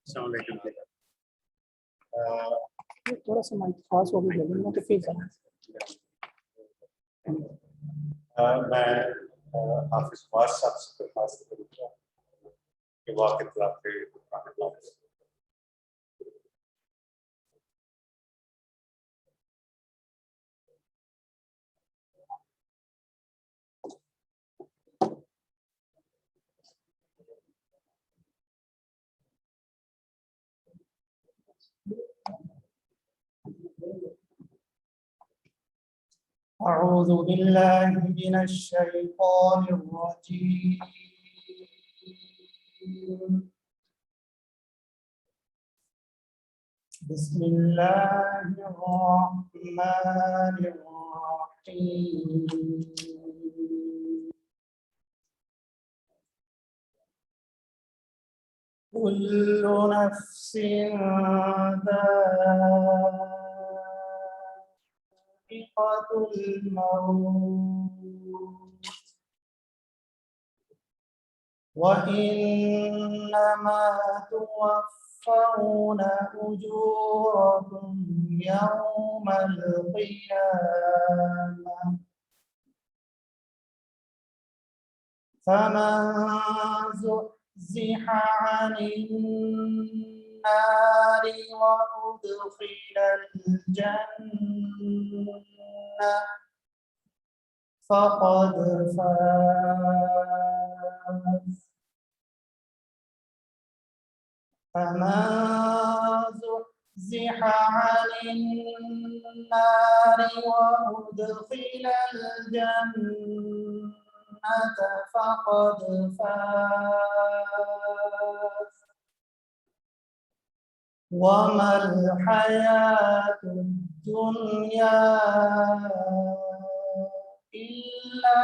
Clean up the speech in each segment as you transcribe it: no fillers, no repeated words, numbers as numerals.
السلام علیکم. تھوڑا سا مائک خاص ہو گیا میں تو فیل کرا. میں حافظ فواز صاحب سے درخواست کروں گا کہ وہ آپ اطلاع پہ أعوذ بالله من الشيطان الرجيم. بسم الله الرحمن الرحيم. كل نفس ذائقة الموت وإنما توفون أجوركم يوم القيامة فمن زحزح عن النار وأدخل الجنة فقد فاز. فمن زحزح عن النار وأدخل الجنة فقد فاز. وما الحياة الدنيا إلا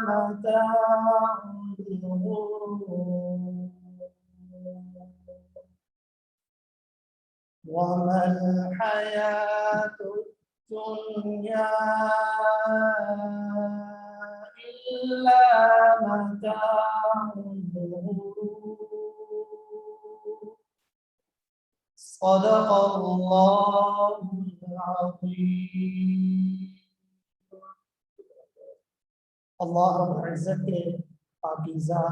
متاع الغرور. وما الحياة الدنيا إلا متاع الغرور. صدق الله العظيم. اللہ رب العزت کے پاکیزہ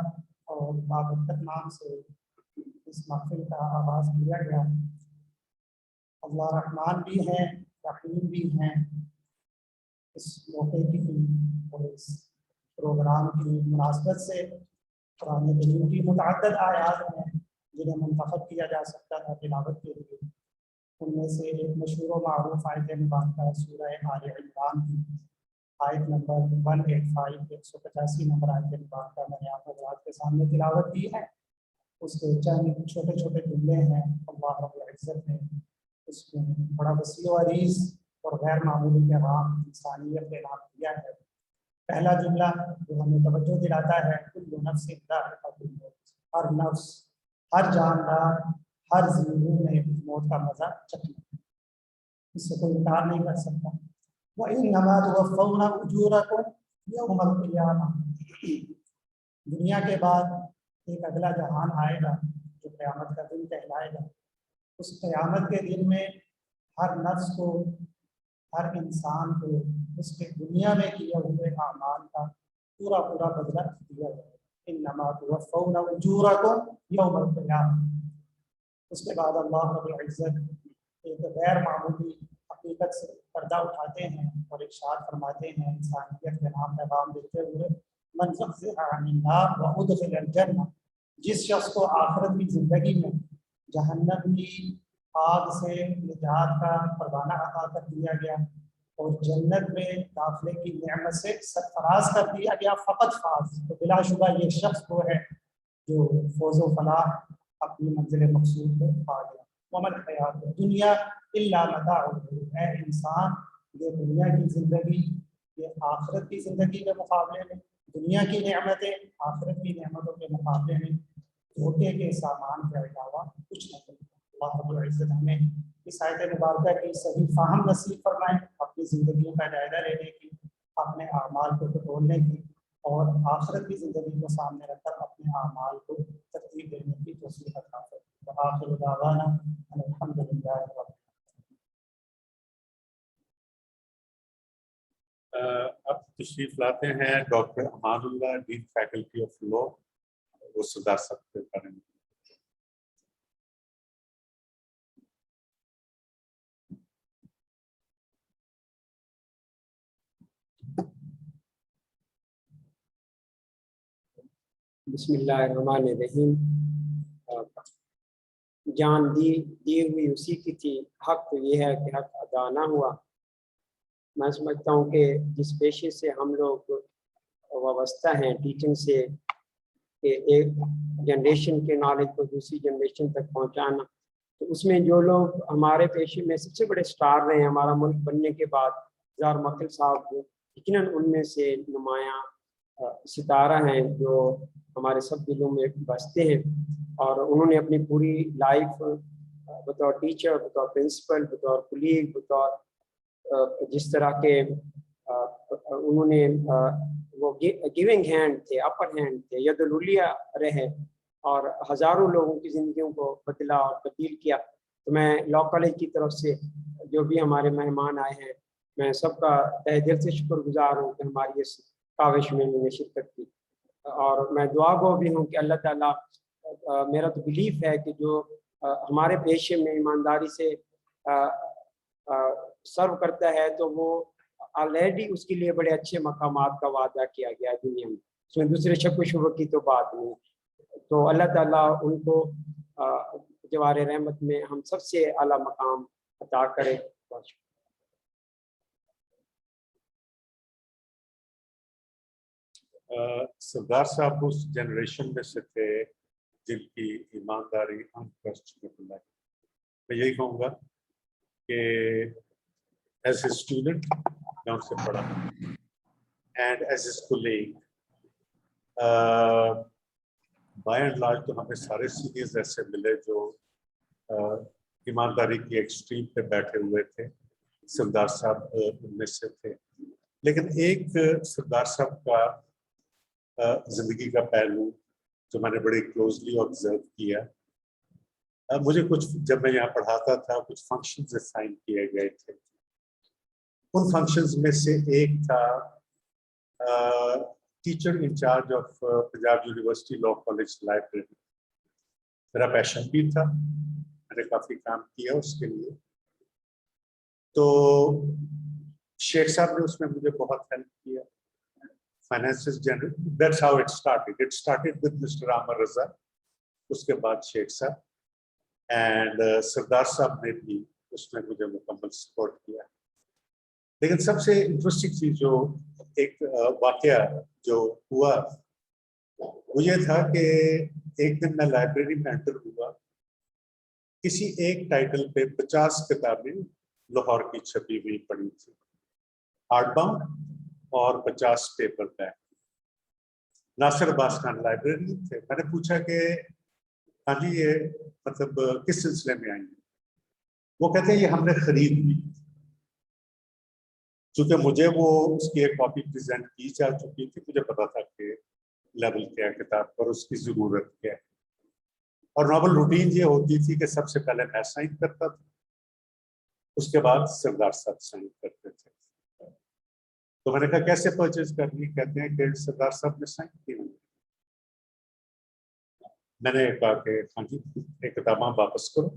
اور بابرکت نام سے اس محفل کا آغاز کیا گیا. اللہ رحمان بھی ہیں، رحیم بھی ہیں. اس موقع کی اور اس پروگرام کی مناسبت سے قرآن کریم کی متعدد آیات ہیں جنہیں منتخب کیا جا سکتا تھا تلاوت کے لیے. ان میں سے ایک مشہور و معروف آیت مبارکہ سورہ آل عمران کی آیت نمبر 185 185 نمبر آیت مبارکہ میں نے آپ حضرات کے سامنے تلاوت کی ہے. اس کے چند چھوٹے چھوٹے جملے ہیں. اللہ رب العزت نے اس میں بڑا وسیع و عریض اور غیر معمولی پیغام انسانیت کے نام دیا ہے. پہلا جملہ جو ہمیں توجہ دلاتا ہے کل نفس ذائقۃ الموت، ہر نفس، ہر جاندار، ہر زندگی نے موت کا مزہ چکھنا ہے. اس سے کوئی انکار نہیں کر سکتا. وَإِنَّمَا تُوَفَّوْنَ أُجُورَكُمْ يَوْمَ الْقِيَامَةِ. دنیا کے بعد ایک اگلا جہان آئے گا جو قیامت کا دن کہلائے گا. اس قیامت کے دن میں ہر نفس کو، ہر انسان کو اس کے دنیا میں کیے ہوئے اعمال کا پورا پورا بدلہ دیا جائے گا. انما توفون اجورکم یوم القیامہ. اس کے بعد اللہ رب العزت ایک غیر معمولی حقیقت سے پردہ اٹھاتے ہیں اور ارشاد فرماتے ہیں انسانیت کے نام پیغام دیتے ہوئے من زحزح عن النار وادخل الجنہ. جس شخص کو آخرت کی زندگی میں جہنم کی آگ سے نجات کا پروانہ عطا کر دیا گیا اور جنت میں داخلے کی نعمت سے سرفراز کر دیا گیا فقط فاز. تو بلا شبہ یہ شخص وہ ہے جو فوز و فلاح اپنی منزل مقصود کو پا گیا. وما الحیات الدنیا الا متاع الغرور. اے انسان، یہ دنیا کی زندگی، یہ آخرت کی زندگی کے مقابلے میں، دنیا کی نعمتیں آخرت کی نعمتوں کے مقابلے میں دھوکے کے سامان کے علاوہ کچھ نہیں. اللہ رب العزت ہمیں اس آیت مبارکہ کی صحیح فہم نصیب فرمائیں، اپنی زندگیوں کا جائزہ لینے کی، اپنے اعمال کو ٹٹولنے کی اور آخرت کی زندگی کو سامنے رکھ کر اپنے اعمال کو ترتیب دینے کی توفیق عطا فرمائے. وآخر دعوانا أن الحمد لله رب العالمين. اب تشریف لاتے ہیں doctor Aman Ullah, Dean faculty of لا، وہ صدر صاحب کے بارے میں. بسم اللہ الرحمن الرحیم. جان دی ہوئی اسی کی تھی، حق تو یہ ہے کہ حق ادا نہ ہوا. میں سمجھتا ہوں کہ جس پیشے سے ہم لوگ وابستہ ہیں ٹیچنگ سے، کہ ایک جنریشن کے نالج کو دوسری جنریشن تک پہنچانا، تو اس میں جو لوگ ہمارے پیشے میں سب سے بڑے سٹار رہے ہیں ہمارا ملک بننے کے بعد، زار مکل صاحب یقیناً ان میں سے نمایاں ستارہ ہیں جو ہمارے سب دلوں میں بستے ہیں. اور انہوں نے اپنی پوری لائف بطور ٹیچر، بطور پرنسپل، بطور کولیگ، بطور جس طرح کے انہوں نے وہ گیونگ ہینڈ تھے، اپر ہینڈ تھے، ید العلیہ رہے اور ہزاروں لوگوں کی زندگیوں کو بدلا اور تبدیل کیا. تو میں لا کالج کی طرف سے جو بھی ہمارے مہمان آئے ہیں، میں سب کا تہ دل سے شکر گزار ہوں کہ ہماری اس کاوش میں انہوں نے شرکت کی. اور میں دعا گو بھی ہوں کہ اللہ تعالیٰ، میرا تو بلیف ہے کہ جو ہمارے پیشے میں ایمانداری سے سرو کرتا ہے تو وہ آلریڈی اس کے لیے بڑے اچھے مقامات کا وعدہ کیا گیا ہے دنیا میں، اس میں دوسرے شک و شبہ کی تو بات نہیں. تو اللہ تعالیٰ ان کو جوار رحمت میں ہم سب سے اعلیٰ مقام عطا کرے. سردار صاحب اس جنریشن میں سے تھے جن کی ایمانداری انکویسچنیبل ہے. میں یہی کہوں گا کہ ایز اے اسٹوڈنٹ میں ان سے پڑھا and as a colleague, by and large تو ہمیں سارے سینئرز ایسے ملے جو ایمانداری کی ایکسٹریم پہ بیٹھے ہوئے تھے. سردار صاحب ان میں سے تھے. لیکن ایک سردار صاحب کا زندگی کا پہلو جو میں نے بڑی کلوزلی آبزرو کیا، مجھے کچھ جب میں یہاں پڑھاتا تھا کچھ فنکشنز اسائن کیے گئے تھے. ان فنکشنز میں سے ایک تھا teacher incharge of Punjab university law college library. میرا پیشن بھی تھا، میں نے کافی کام کیا اس کے لیے. تو شیخ صاحب نے اس میں مجھے بہت ہیلپ کیا. Finances general, that's how it started with mister Aamir Raza, اس کے بعد شیخ صاحب اینڈ سردار صاحب نے بھی اس میں مجھے مکمل سپورٹ کیا. لیکن سب سے انٹرسٹنگ چیز جو ایک واقعہ جو ہوا وہ یہ تھا کہ ایک دن میں لائبریری میں انٹر ہوا، کسی ایک ٹائٹل پہ 50 کتابیں لاہور کی چھپی ہوئی پڑی تھی، ہارڈ باؤنڈ اور 50 پیپر بیک. ناصر عباس خان لائبریری تھے. میں نے پوچھا کہ ہاں جی یہ مطلب کس سلسلے میں آئی ہیں؟ وہ کہتے ہیں یہ ہم نے خرید لی. چونکہ مجھے وہ اس کی ایک کاپی پریزنٹ کی جا چکی تھی، مجھے پتا تھا کہ لیول کیا ہے کتاب پر، اس کی ضرورت کیا ہے. اور نارمل روٹین یہ ہوتی تھی کہ سب سے پہلے میں سائن کرتا تھا، اس کے بعد سردار صاحب سائن کرتے تھے. تو میں نے کہا کیسے پرچیز کرنی؟ کہتے ہیں کہ سردار صاحب نے سائن کی. میں نے کہا کہ ہاں جی ایک کتاباں واپس کرو.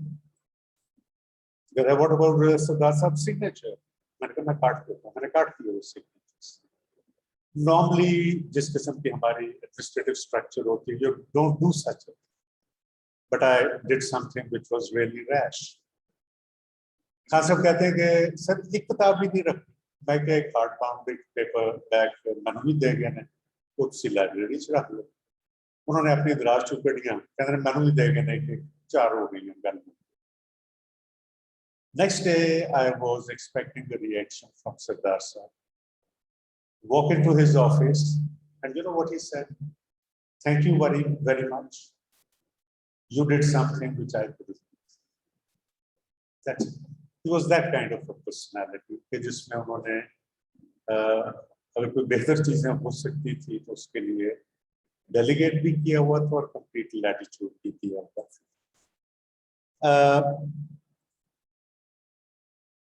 واٹ اباؤٹ سردار صاحب سگنیچر؟ میں نے کہا میں کاٹ دیتا ہوں. میں نے کاٹ دیا وہ سگنیچر. نارملی جس قسم کی ہماری ایڈمنسٹریٹو اسٹرکچر ہوتی ہے، you don't do such, but I did something which was really rash. Khan sahab کہتے ہیں کہ سر ایک کتاب بھی نہیں رکھی. میں کہ ایک ہارڈ باؤنڈ پیپر بیک منوی دے گئے نے وہ کسی لائبریری چ رکھ لو. انہوں نے اپنی دراز چپڑیاں کہتے ہیں منوی دے گئے نے کہ 4 ہو گئی ہیں گل. Next day, I was expecting a reaction from Sardar Sahab. Walk into his office, and you know what he said? Thank you very, very much. You did something which I couldn't do. That's it. He was that kind of a personality. کہ جس میں انہوں نے اگر کوئی بہتر چیزیں ہو سکتی تھی تو اس کے لیے ڈیلیگیٹ بھی کیا ہوا تھا اور کمپلیٹ لیٹیچیوڈ بھی دیا ہوا تھا.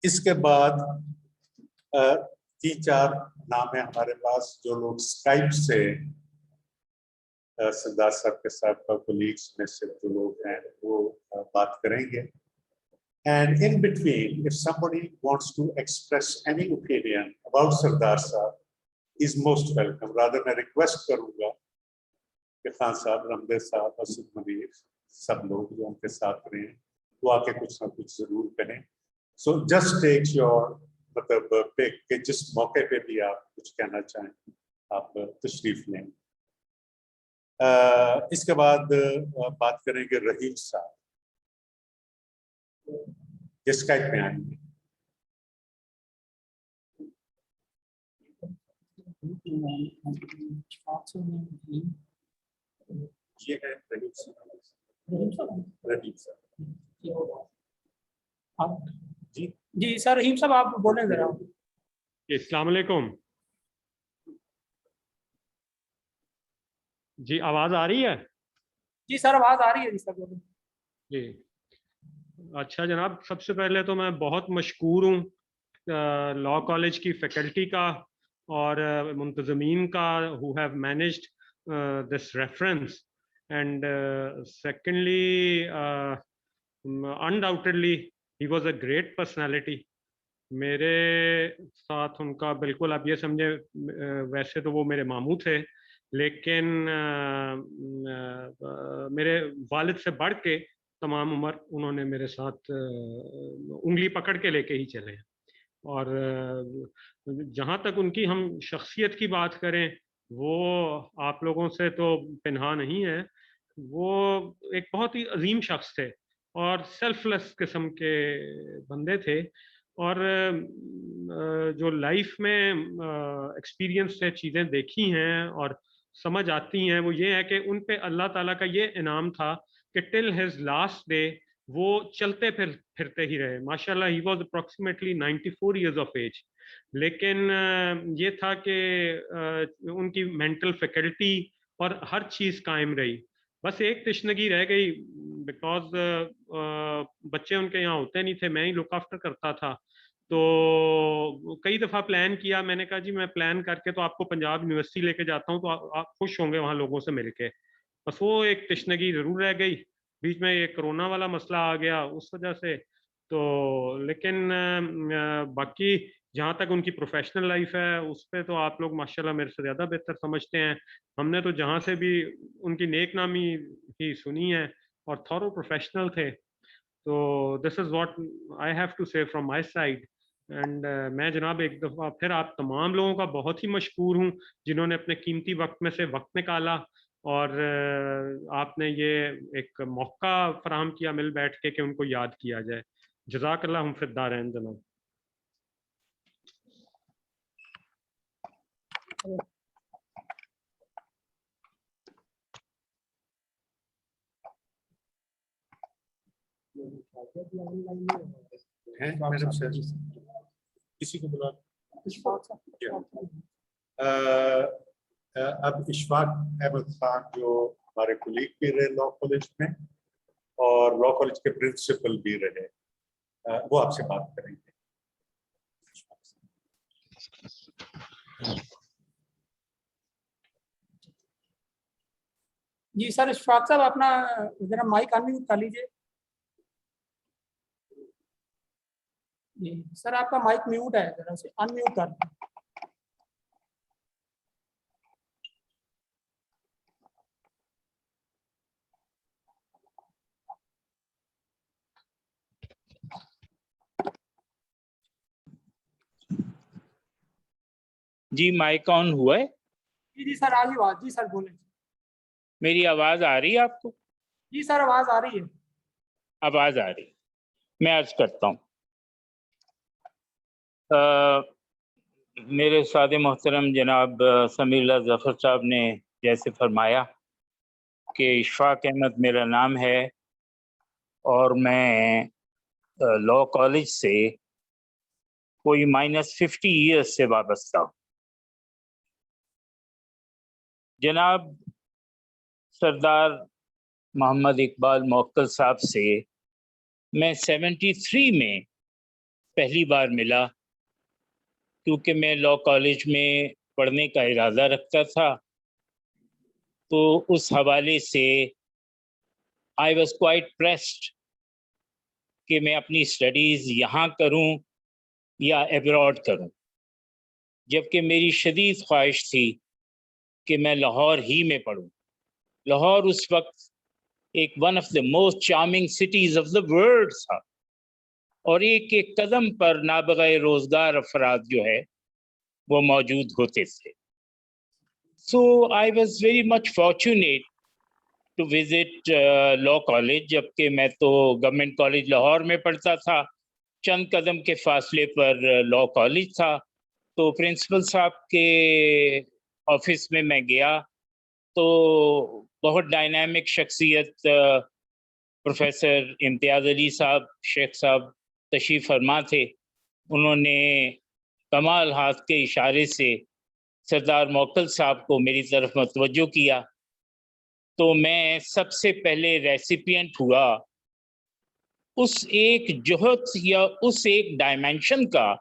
اس کے بعد 3-4 نام ہیں ہمارے پاس جو لوگ اسکائپ سے سردار صاحب کے ساتھ کولیگس میں سے جو لوگ ہیں وہ بات کریں گے. And in between, if somebody wants to express any opinion about Sardar Sahab, is most welcome. Rather, میں request کروں گا کہ خان صاحب, رمدے صاحب, اسد منیر, سب لوگ جو ان کے ساتھ رہے ہیں وہ آ کے کچھ نہ کچھ ضرور کہیں. So just take your مطلب پک کہ جس موقع پہ بھی آپ کچھ کہنا چاہیں آپ تشریف لیں. اس کے بعد بات کریں گے رحیم صاحب جس اسکائپ میں آئیں گے. یہ ہے رحیم صاحب. رحیم صاحب جی سر رحیم صاحب آپ بولیں ذرا. السلام علیکم. جی آواز آ رہی ہے؟ جی سر آواز آ رہی ہے. جی سر بولیں. جی اچھا جناب, سب سے پہلے تو میں بہت مشکور ہوں لاء کالج کی فیکلٹی کا اور منتظمین کا who have managed this reference, and secondly undoubtedly he was a great personality. میرے ساتھ ان کا بالکل آپ یہ سمجھے ویسے تو وہ میرے ماموں تھے لیکن میرے والد سے بڑھ کے تمام عمر انہوں نے میرے ساتھ انگلی پکڑ کے لے کے ہی چلے. اور جہاں تک ان کی ہم شخصیت کی بات کریں وہ آپ لوگوں سے تو پنہا نہیں ہے. وہ ایک بہت ہی عظیم شخص تھے اور سیلف لیس قسم کے بندے تھے, اور جو لائف میں ایکسپیرینس سے چیزیں دیکھی ہیں اور سمجھ آتی ہیں وہ یہ ہے کہ ان پہ اللہ تعالیٰ کا یہ انعام تھا کہ ٹل ہز لاسٹ ڈے وہ چلتے پھرتے ہی رہے. ماشاء اللہ, he was approximately 94 years of age. لیکن یہ تھا کہ ان کی مینٹل فیکلٹی اور ہر چیز قائم رہی. بس ایک تشنگی رہ گئی بیکاز بچے ان کے یہاں ہوتے نہیں تھے, میں ہی لک آفٹر کرتا تھا. تو کئی دفعہ پلان کیا, میں نے کہا جی میں پلان کر کے تو آپ کو پنجاب یونیورسٹی لے کے جاتا ہوں تو آپ خوش ہوں گے وہاں لوگوں سے مل کے. بس وہ ایک تشنگی ضرور رہ گئی. بیچ میں یہ کرونا والا مسئلہ آ گیا اس وجہ سے. تو لیکن باقی جہاں تک ان کی پروفیشنل لائف ہے اس پہ تو آپ لوگ ماشاءاللہ میرے سے زیادہ بہتر سمجھتے ہیں. ہم نے تو جہاں سے بھی ان کی نیک نامی ہی سنی ہے اور تھورو پروفیشنل تھے. تو this is what I have to say from my side. And میں جناب ایک دفعہ پھر آپ تمام لوگوں کا بہت ہی مشکور ہوں جنہوں نے اپنے قیمتی وقت میں سے وقت نکالا اور آپ نے یہ ایک موقع فراہم کیا مل بیٹھ کے کہ ان کو یاد کیا جائے. جزاک اللہ ہم فی الدارین جناب. کسی کو بلا اب اشفاق احمد خان جو ہمارے کولیگ بھی رہے لاء کالج میں اور لاء کالج کے پرنسپل بھی رہے, وہ آپ سے بات کریں گے. جی سر اشفاق صاحب اپنا ذرا مائک انمیوٹ کر لیجیے. جی سر آپ کا مائک میوٹ ہے, ذرا سے انمیوٹ کر دیں. جی مائک آن ہوا ہے؟ جی سر آگے بات. جی سر بولیں. میری آواز آ رہی ہے آپ کو؟ جی سر آواز آ رہی ہے. آواز آ رہی. میں عرض کرتا ہوں میرے سعد محترم جناب سمیع اللہ ظفر صاحب نے جیسے فرمایا کہ اشفاق احمد میرا نام ہے اور میں لاء کالج سے کوئی -50 ایئرس سے وابستہ ہوں. جناب سردار محمد اقبال موکل صاحب سے میں 73 میں پہلی بار ملا، کیونکہ میں لاء کالج میں پڑھنے کا ارادہ رکھتا تھا، تو اس حوالے سے آئی واز کوائٹ پریسڈ کہ میں اپنی اسٹڈیز یہاں کروں یا ایبراڈ کروں، جبکہ میری شدید خواہش تھی کہ میں لاہور ہی میں پڑھوں۔ لاہور اس وقت ایک one of the most charming cities of the world تھا، اور ایک ایک قدم پر نابغہ روزگار افراد جو ہے وہ موجود ہوتے تھے۔ So I was very much fortunate to visit law college, جبکہ میں تو گورنمنٹ کالج لاہور میں پڑھتا تھا، چند قدم کے فاصلے پر لاء کالج تھا۔ تو پرنسپل صاحب کے آفس میں گیا تو بہت ڈائنامک شخصیت پروفیسر امتیاز علی صاحب، شیخ صاحب تشریف فرما تھے۔ انہوں نے کمال ہاتھ کے اشارے سے سردار موکل صاحب کو میری طرف متوجہ کیا، تو میں سب سے پہلے ریسیپینٹ ہوا اس ایک جوہت یا اس ایک ڈائمینشن کا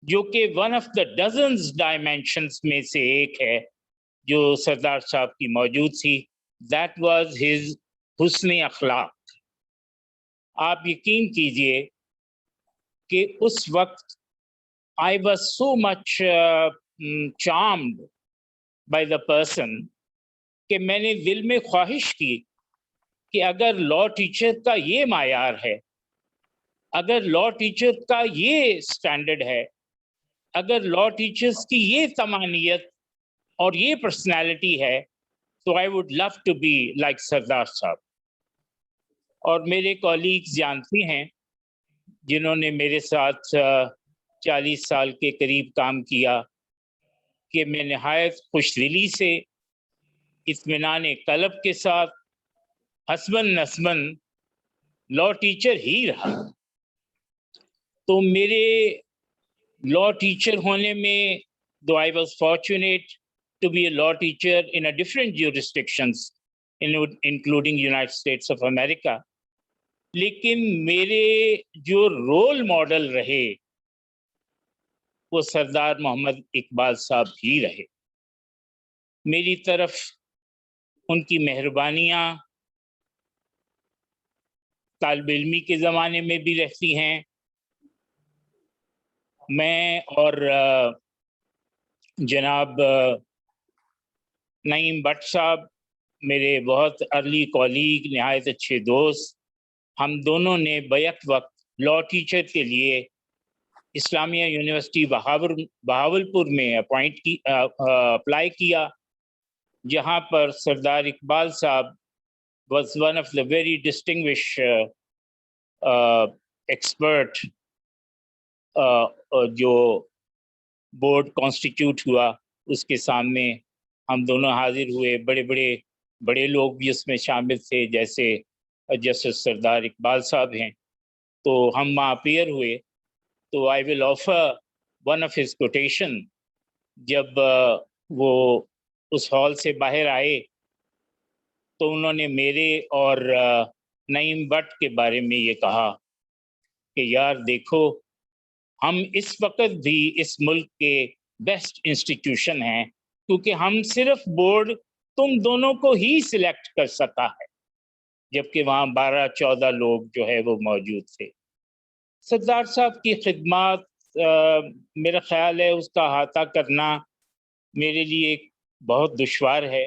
جو کہ one of the dozens dimensions میں سے ایک ہے جو سردار صاحب کی موجود تھی۔ دیٹ واز ہز حسن اخلاق۔ آپ یقین کیجئے کہ اس وقت I was so much charmed by the person کہ میں نے دل میں خواہش کی کہ اگر لاء ٹیچر کا یہ معیار ہے، اگر لاء ٹیچر کا یہ سٹینڈرڈ ہے، اگر لاء ٹیچرز کی یہ تمانیت اور یہ پرسنالٹی ہے، تو I would love to be like سردار صاحب۔ اور میرے کولیگز جانتے ہیں جنہوں نے میرے ساتھ 40 سال کے قریب کام کیا کہ میں نہایت خوش دلی سے، اطمینان قلب کے ساتھ، حسباً نسباً لاء ٹیچر ہی رہا۔ تو میرے لاء ٹیچر ہونے میں، though I was fortunate to be a law teacher in a different jurisdictions including United States of America، لیکن میرے جو رول ماڈل رہے وہ سردار محمد اقبال صاحب ہی رہے۔ میری طرف ان کی مہربانیاں طالب علمی کے زمانے میں بھی رہتی ہیں۔ میں اور جناب نعیم بٹ صاحب، میرے بہت ارلی کولیگ، نہایت اچھے دوست، ہم دونوں نے بیک وقت لاء ٹیچر کے لیے اسلامیہ یونیورسٹی بہاولپور میں اپلائی کیا، جہاں پر سردار اقبال صاحب was one of the very distinguished expert جو بورڈ کانسٹیٹیوٹ ہوا اس کے سامنے ہم دونوں حاضر ہوئے۔ بڑے لوگ بھی اس میں شامل تھے، جیسے جسٹس سردار اقبال صاحب ہیں۔ تو ہم وہاں اپیئر ہوئے، تو I will offer one of his quotation۔ جب وہ اس ہال سے باہر آئے تو انہوں نے میرے اور نعیم بٹ کے بارے میں یہ کہا کہ یار دیکھو، ہم اس وقت بھی اس ملک کے بیسٹ انسٹیٹیوشن ہیں، کیونکہ ہم صرف بورڈ تم دونوں کو ہی سلیکٹ کر سکا ہے، جبکہ وہاں 12-14 لوگ جو ہے وہ موجود تھے۔ سردار صاحب کی خدمات میرا خیال ہے اس کا احاطہ کرنا میرے لیے بہت دشوار ہے۔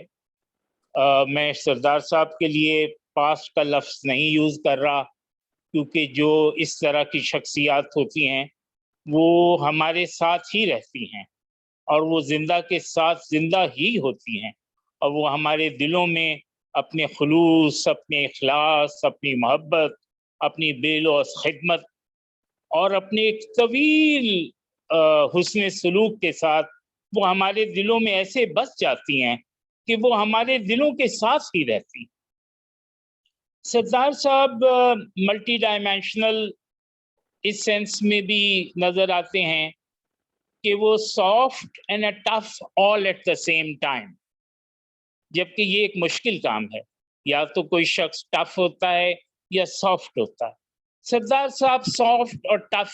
میں سردار صاحب کے لیے پاسٹ کا لفظ نہیں یوز کر رہا، کیونکہ جو اس طرح کی شخصیات ہوتی ہیں وہ ہمارے ساتھ ہی رہتی ہیں، اور وہ زندہ کے ساتھ زندہ ہی ہوتی ہیں، اور وہ ہمارے دلوں میں اپنے خلوص، اپنے اخلاص، اپنی محبت، اپنی بے لوث خدمت اور اپنے ایک طویل حسن سلوک کے ساتھ وہ ہمارے دلوں میں ایسے بس جاتی ہیں کہ وہ ہمارے دلوں کے ساتھ ہی رہتی۔ سردار صاحب ملٹی ڈائمینشنل اس سینس میں بھی نظر آتے ہیں کہ وہ soft and tough all at the same time, جبکہ یہ ایک مشکل کام ہے۔ یا تو کوئی شخص ٹف ہوتا ہے या सॉफ्ट होता है। सरदार साहब सॉफ्ट और tough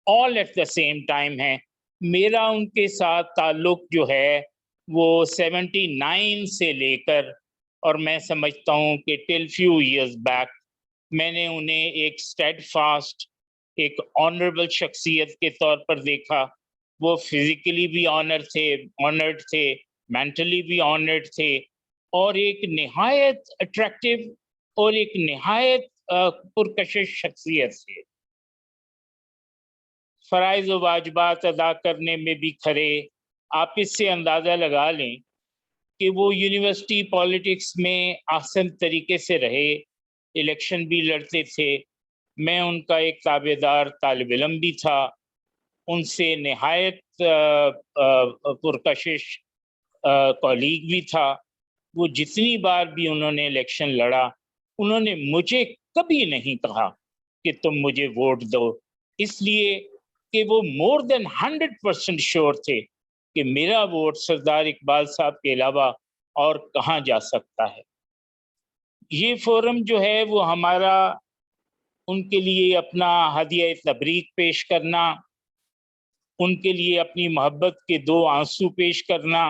all at the same time है। मेरा उनके साथ ताल्लुक जो है वो 79 से लेकर, और मैं समझता हूँ कि टिल फ्यू इयर्स बैक मैंने उन्हें एक स्टेडफास्ट, एक ऑनरेबल शख्सियत के तौर पर देखा। वो फिजिकली भी ऑनर्ड थे, मेंटली भी ऑनर्ड थे, और एक निहायत अट्रैक्टिव और एक निहायत पुरकशिश शख्सियत थे। फ़राइज़ व वाजिबात अदा करने में भी खरे। आप इससे अंदाज़ा लगा लें कि वो यूनिवर्सिटी पॉलिटिक्स में आसान तरीके से रहे, इलेक्शन भी लड़ते थे। मैं उनका एक ताबेदार तालिब इल्म भी था, उनसे निहायत पुरकशिश कॉलीग भी था। वो जितनी बार भी उन्होंने इलेक्शन लड़ा, उन्होंने मुझे कभी नहीं कहा कि तुम मुझे वोट दो, इसलिए कि वो मोर देन 100% श्योर थे कि मेरा वोट सरदार इकबाल साहब के अलावा और कहाँ जा सकता है। ये फोरम जो है वो हमारा उनके लिए अपना हदिया तबरीक पेश करना, उनके लिए अपनी मोहब्बत के 2 आंसू पेश करना,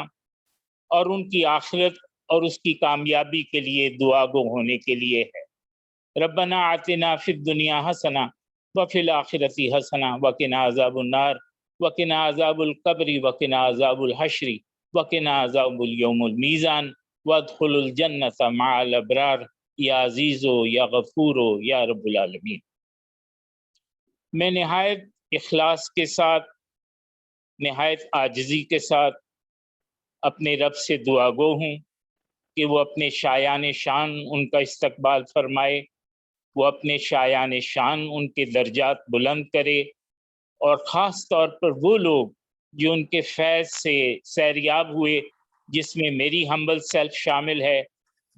और उनकी आखिरत और उसकी कामयाबी के लिए दुआ गो होने के लिए है। रब्बना आतिना फिद दुनिया हसना व फिल आखिरती हसना वकिना अज़ाबुन नार वकिना अज़ाबुल कब्री वकिना अज़ाबुल हश्री वकिना अज़ाबुल यौमुल मीज़ान वदखुलुल जन्नत मअल अबरार या अज़ीज़ो या गफूरो या रब्बुल आलमीन। मैं निहायत इखलास के साथ, निहायत आजिज़ी के साथ अपने रब से दुआ गो हूँ कि वो अपने शायान शान उनका इस्तकबाल फरमाए, वो अपने शायान शान उनके दर्जात बुलंद करे, और ख़ास तौर पर वो लोग जो उनके फैज़ से सैरयाब हुए, जिसमें मेरी हम्बल सेल्फ शामिल है,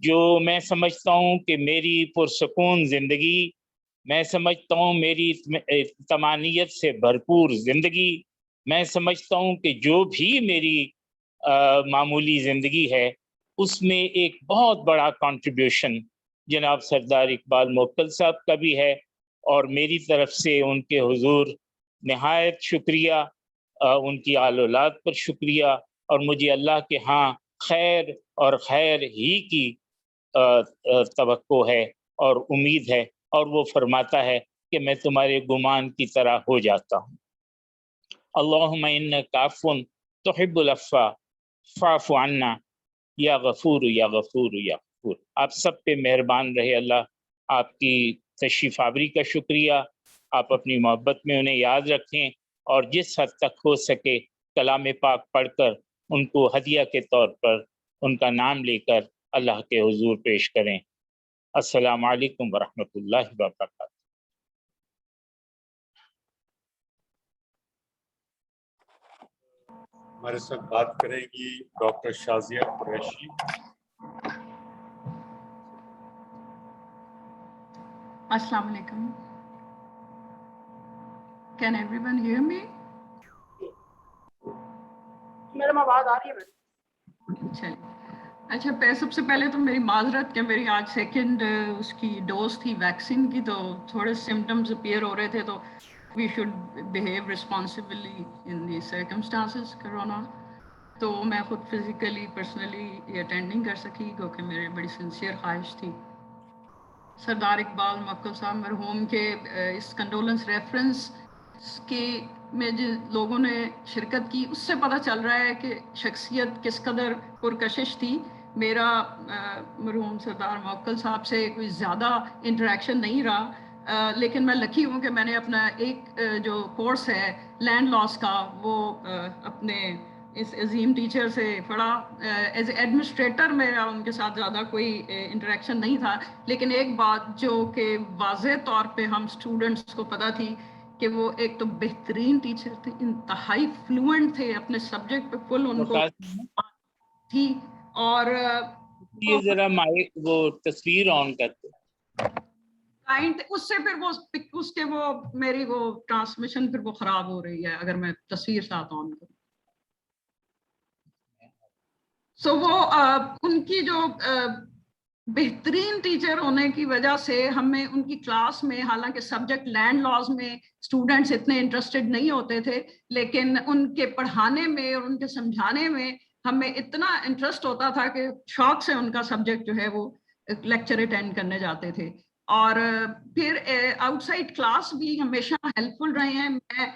जो मैं समझता हूँ कि मेरी पुरसकून ज़िंदगी, मैं समझता हूँ मेरी तमानियत से भरपूर ज़िंदगी, मैं समझता हूँ कि जो भी मेरी मामूली ज़िंदगी है उसमें एक बहुत बड़ा कंट्रीब्यूशन जनाब सरदार इकबाल मोक्तल साहब का भी है, और मेरी तरफ से उनके हुजूर निहायत शुक्रिया, उनकी आल औलाद पर शुक्रिया, और मुझे अल्लाह के हाँ खैर और खैर ही की तवक्को है और उम्मीद है, और वो फरमाता है कि मैं तुम्हारे गुमान की तरह हो जाता हूँ। अल्लाहुम्मा इन्नका अफ़्वुन तुहिब्बुल अफ़्वा फ़अफ़ु अन्ना या गफूर या गफूर या गफूर। आप सब पे मेहरबान रहे अल्लाह। आपकी तशरीफ़ आवरी का शुक्रिया। आप अपनी मोहब्बत में उन्हें याद रखें, और जिस हद तक हो सके कलाम पाक पढ़कर उनको हदिया के तौर पर उनका नाम लेकर अल्लाह के हुजूर पेश करें। अस्सलामु अलैकुम वरहमतुल्लाहि वबरकातुहू। हमारे साथ बात करेगी doctor Shazia Qureshi. Assalamu alaikum. Can everyone hear me? Madam आवाज आ रही है मैडम? चलिए, अच्छा, सबसे पहले तो मेरी माजरत कि मेरी आज सेकंड उसकी डोज थी वैक्सीन की, तो थोड़े सिम्टम्स अपीयर हो रहे थे, तो we should behave responsibly in the circumstances corona. तो मैं खुद फिजिकली पर्सनली ये अटेंड नहीं कर सकी क्योंकि मेरी बड़ी सिंसियर ख्वाहिश थी। सरदार इकबाल मोक्तल साहब मरहूम के इस कंडोलेंस रेफरेंस के में जिन लोगों ने शिरकत की, उससे पता चल रहा है कि शख्सियत किस कदर पुरकशिश थी। मेरा मरहूम सरदार मोक्तल साहब से कोई ज़्यादा इंटरेक्शन नहीं रहा, लेकिन मैं लकी हूँ कि मैंने अपना एक जो कोर्स है लैंड लॉस का, वो अपने इस अजीम टीचर से पढ़ा। एज एडमिनिस्ट्रेटर मेरा उनके साथ ज़्यादा कोई इंटरेक्शन नहीं था, लेकिन एक बात जो कि वाज़े तौर पे हम स्टूडेंट्स को पता थी कि वो एक तो बेहतरीन टीचर थे, इंतहाई फ्लुएंट थे अपने सब्जेक्ट पे, फुल उनको थी, और ये जरा माइक वो तस्वीर ऑन करते उससे फिर वो उसके वो मेरी वो ट्रांसमिशन फिर वो ख़राब हो रही है अगर मैं तस्वीर साथ ऑन करूँ। सो वो उनकी जो बेहतरीन टीचर होने की वजह से हमें उनकी क्लास में, हालांकि सब्जेक्ट लैंड लॉज में स्टूडेंट्स इतने इंटरेस्टेड नहीं होते थे, लेकिन उनके पढ़ाने में और उनके समझाने में हमें इतना इंटरेस्ट होता था कि शौक से उनका सब्जेक्ट जो है वो लेक्चर अटेंड करने जाते थे। और फिर आउटसाइड क्लास भी हमेशा हेल्पफुल रहे हैं। मैं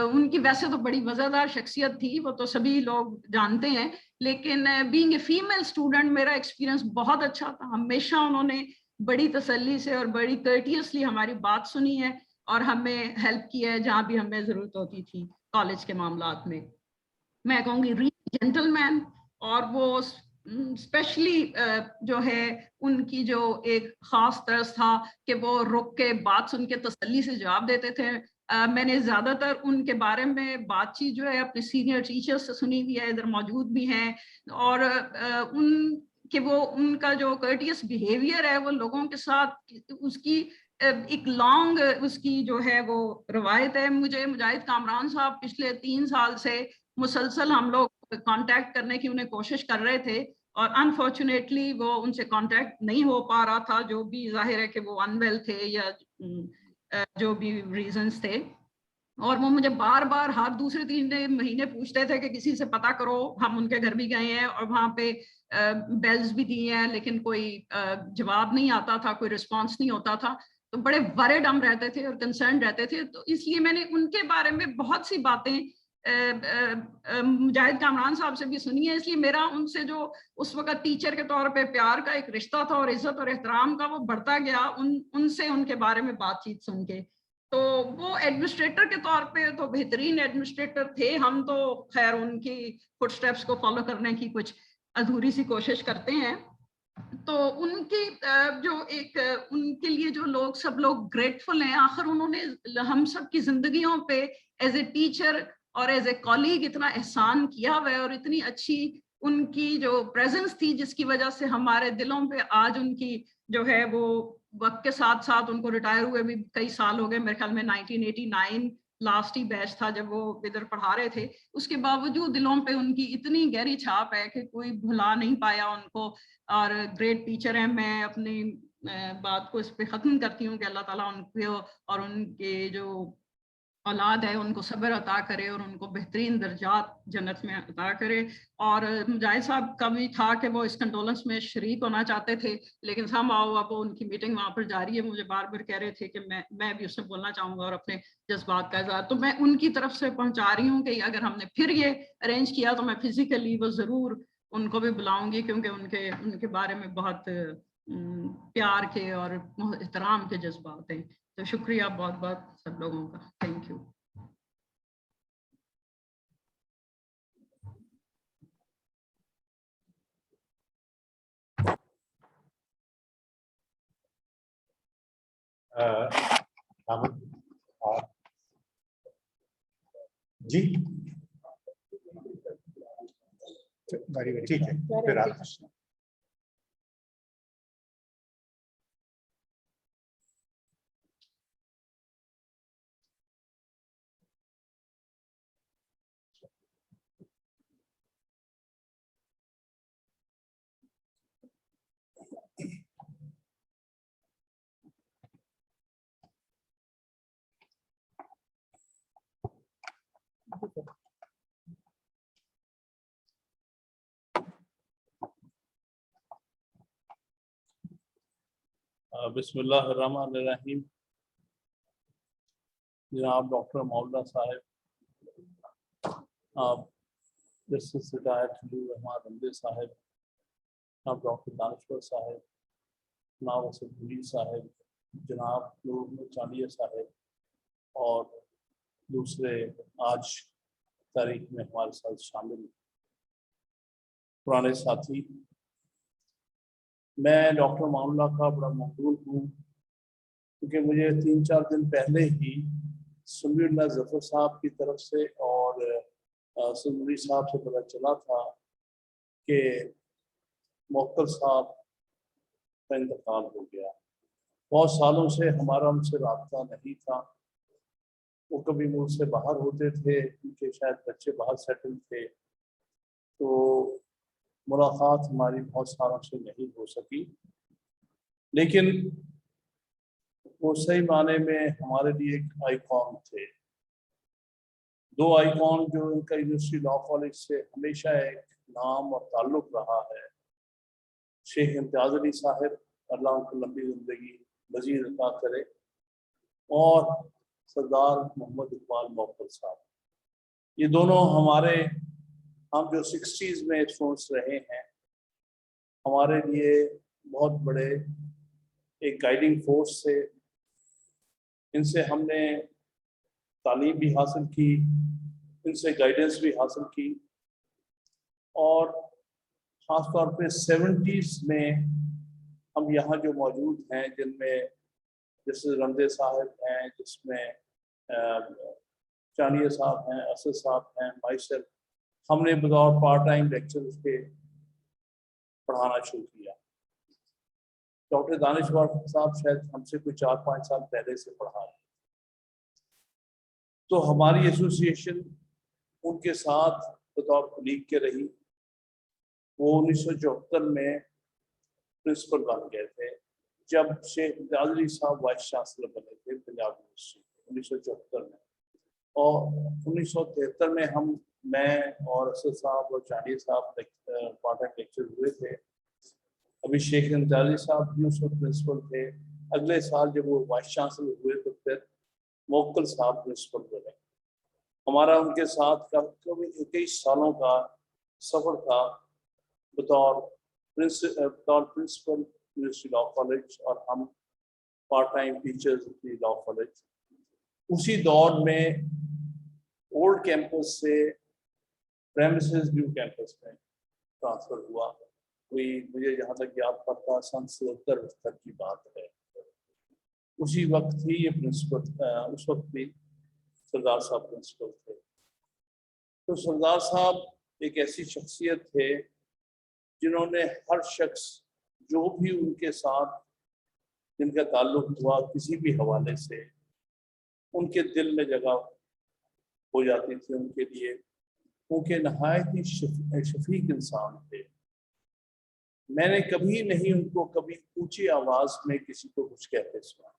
उनकी वैसे तो बड़ी मज़ेदार शख्सियत थी, वो तो सभी लोग जानते हैं, लेकिन बीइंग ए फीमेल स्टूडेंट मेरा एक्सपीरियंस बहुत अच्छा था। हमेशा उन्होंने बड़ी तसल्ली से और बड़ी कर्टियसली हमारी बात सुनी है और हमें हेल्प किया है जहाँ भी हमें ज़रूरत होती थी कॉलेज के मामलात में। मैं कहूँगी रियल जेंटलमैन। और वो स्पेशली जो है उनकी जो एक ख़ास तर्ज था कि वो रुक के बात सुन के तसल्ली से जवाब देते थे। मैंने ज़्यादातर उनके बारे में बातचीत जो है अपने सीनियर टीचर्स से सुनी हुई है, इधर मौजूद भी हैं। और उनका जो कर्टियस बिहेवियर है वो लोगों के साथ, उसकी एक लॉन्ग उसकी जो है वो रवायत है। मुझे मुजाहिद कामरान साहब पिछले 3 साल से मुसलसल हम लोग कांटेक्ट करने की उन्हें कोशिश कर रहे थे और अनफॉर्चुनेटली वो उनसे कांटेक्ट नहीं हो पा रहा था, जो भी जाहिर है कि वो अनवेल थे या जो भी रीजंस थे। और वो मुझे बार बार हर दूसरे 3 महीने पूछते थे कि किसी से पता करो। हम उनके घर भी गए हैं और वहाँ पे बेल्स भी दी हैं, लेकिन कोई जवाब नहीं आता था, कोई रिस्पांस नहीं होता था। तो बड़े वरिड हम रहते थे और कंसर्न रहते थे। तो इसलिए मैंने उनके बारे में बहुत सी बातें मुजाहिद कामरान साहब से भी सुनी है। इसलिए मेरा उनसे जो उस वक्त टीचर के तौर पे प्यार का एक रिश्ता था और इज्जत और एहतराम का, वो बढ़ता गया उनसे उनके बारे में बातचीत सुन के। तो वो एडमिनिस्ट्रेटर के तौर पे तो बेहतरीन एडमिनिस्ट्रेटर थे। हम तो खैर उनकी फुटस्टेप्स को फॉलो करने की कुछ अधूरी सी कोशिश करते हैं। तो उनकी जो एक उनके लिए जो लोग सब लोग ग्रेटफुल हैं। आखिर उन्होंने हम सब की जिंदगियों पे एज ए टीचर और एज ए कॉलीग इतना एहसान किया हुआ है और इतनी अच्छी उनकी जो प्रेजेंस थी, जिसकी वजह से हमारे दिलों पे आज उनकी जो है वो वक्त के साथ साथ, उनको रिटायर हुए भी कई साल हो गए, मेरे ख्याल में 1989 लास्ट ही बैच था जब वो इधर पढ़ा रहे थे। उसके बावजूद दिलों पे उनकी इतनी गहरी छाप है कि कोई भुला नहीं पाया उनको। और ग्रेट टीचर है। मैं अपनी बात को इस पे ख़त्म करती हूँ कि अल्लाह ताला उनको और उनके जो औलाद है उनको सब्र अता करे और उनको बेहतरीन दर्जात जन्नत में अता करे। और मुजाहिद साहब का भी था कि वो इस कंडोलेंस में शरीक होना चाहते थे, लेकिन somehow अब उनकी मीटिंग वहाँ पर जारी है। मुझे बार बार कह रहे थे कि मैं भी उससे बोलना चाहूँगा और अपने जज्बात का इजहार तो मैं उनकी तरफ से पहुँचा रही हूँ कि अगर हमने फिर ये अरेंज किया तो मैं फिजिकली वो ज़रूर उनको भी बुलाऊंगी, क्योंकि उनके बारे में बहुत प्यार के और एहतराम के जज्बात हैं। तो शुक्रिया बहुत बहुत सब लोगों का। Thank you. जी ठीक है, फिर आप बिस्मिल्लाहिर्रहमानिर्रहीम। जनाब डॉक्टर मौलाना साहब, आप जस्टिस रिटायर्ड रहमान रमज़े साहब, आप डॉक्टर दानिश्वर साहब, जनाब असदुद्दीन साहब, जनाब नूर चांदिया साहब और दूसरे आज तारीख में हमारे साथ शामिल पुराने साथी। मैं डॉक्टर मामला का बड़ा मकबूल हूँ, क्योंकि मुझे 3-4 दिन पहले ही समीउल्लाह ज़फ़र साहब की तरफ से और समीउल्लाह साहब से पता चला था कि मोहतर साहब का इंतकाल हो गया। बहुत सालों से हमारा उनसे राब्ता नहीं था। वो कभी मुल्क से बाहर होते थे, उनके शायद बच्चे बाहर सेटल थे, तो मुलाकात हमारी बहुत सालों से नहीं हो सकी, लेकिन वो सही माने में हमारे लिए एक आइकॉन थे। दो आइकॉन जो इनका यूनिवर्सिटी लॉ कॉलेज से हमेशा एक नाम और ताल्लुक रहा है, शेख इम्तियाज़ अली साहब, अल्लाह उनको लंबी ज़िंदगी मज़ीद अता करे, और सरदार मोहम्मद इकबाल मौक्कल साहब। ये दोनों हम जो 60s में स्टूडेंट्स रहे हैं, हमारे लिए बहुत बड़े एक गाइडिंग फोर्स से। इनसे हमने तालीम भी हासिल की, इनसे गाइडेंस भी हासिल की, और ख़ास तौर पे 70s में हम यहाँ जो मौजूद हैं, जिनमें जैसे रमदे साहब हैं, जिसमें चानिया साहब हैं, असद साहब हैं, माइसेल्फ, हमने बतौर पार्ट टाइम लेक्चर के पढ़ाना शुरू किया। डॉक्टर दानिशवर साहब शायद हमसे कोई 4-5 साल पहले से पढ़ा रहे। तो हमारी एसोसिएशन उनके साथ बतौर कुलीग के रही। वो 1974 में प्रिंसिपल बन गए थे, जब शेख इम्तियाज़ अली साहब वाइस चांसलर बने थे पंजाब यूनिवर्सिटी 1974 में। और 1973 में मैं और असद साहब और चानिया साहब पार्ट टाइम लेक्चर हुए थे। अभी शेख इम्तियाज़ अली साहब भी उस वक्त प्रिंसिपल थे। अगले साल जब वो वाइस चांसलर हुए तो फिर मौक्कल साहब प्रिंसिपल बने। हमारा उनके साथ कभी 21 सालों का सफ़र था बतौर प्रिंसिपल यूनिवर्सिटी लॉ कॉलेज, और हम part time teachers law college. उसी दौर में ओल्ड कैंपस से प्रेमिसेस न्यू कैंपस में ट्रांसफ़र हुआ। मुझे जहाँ तक याद पड़ता 77 की बात है। उसी वक्त ही ये प्रिंसिपल, उस वक्त भी सरदार साहब प्रिंसिपल थे। तो सरदार साहब एक ऐसी शख्सियत थे जिन्होंने हर शख्स जो भी उनके साथ जिनका ताल्लुक हुआ किसी भी हवाले से, उनके दिल में जगह हो जाती थी उनके लिए। उनके नहायत ही शफीक इंसान थे। मैंने कभी नहीं उनको कभी ऊंची आवाज में किसी को कुछ कहते सुना।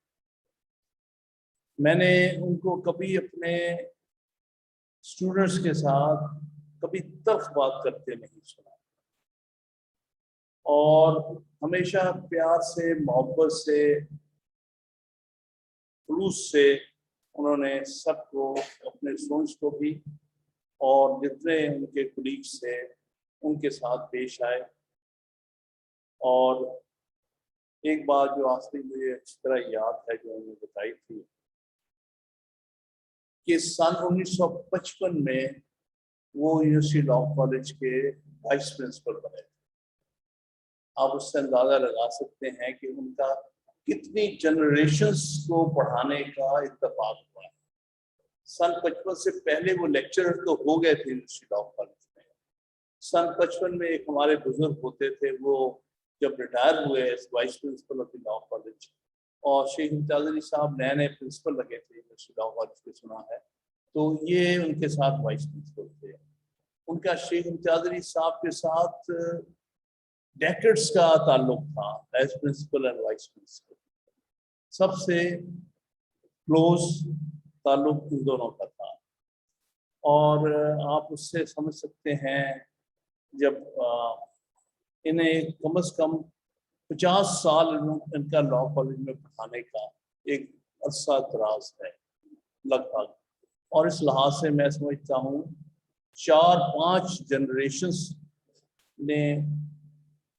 मैंने उनको कभी अपने स्टूडेंट्स के साथ कभी तल्ख बात करते नहीं सुना, और हमेशा प्यार से, मोहब्बत से, खुलूस से उन्होंने सबको, अपने स्टूडेंट्स को भी और जितने उनके कुलीग्स थे उनके साथ पेश आए। और एक बात जो आखिरी मुझे अच्छी तरह याद है जो उन्होंने बताई थी कि सन 1955 में वो यूनिवर्सिटी लॉ कॉलेज के वाइस प्रिंसिपल बने थे। आप उससे अंदाजा लगा सकते हैं कि उनका कितनी जनरेशन्स को पढ़ाने का इत्तेफाक हुआ है। सन 55 से पहले वो लेक्चरर तो हो गए थे यूनिवर्सिटी लॉ कॉलेज में। सन 55 में एक हमारे बुजुर्ग होते थे, वो जब रिटायर हुए as vice principal of law college, और शेख इम्तियाज़ अली साहब नए नए प्रिंसिपल लगे थे यूनिवर्सिटी लॉ कॉलेज के, सुना है, तो ये उनके साथ वाइस प्रिंसिपल थे। उनका शेख इम्तियाज़ अली साहब के साथ डेकेड्स का ताल्लुक था, as principal and vice principal. सबसे क्लोज ताल्लुक इन दोनों का था। और आप उससे समझ सकते हैं जब इन्हें कम से कम 50 साल इनका लॉ कॉलेज में पढ़ाने का एक अरसा दराज है लगभग, और इस लिहाज से मैं समझता हूँ 4-5 जनरेशन्स ने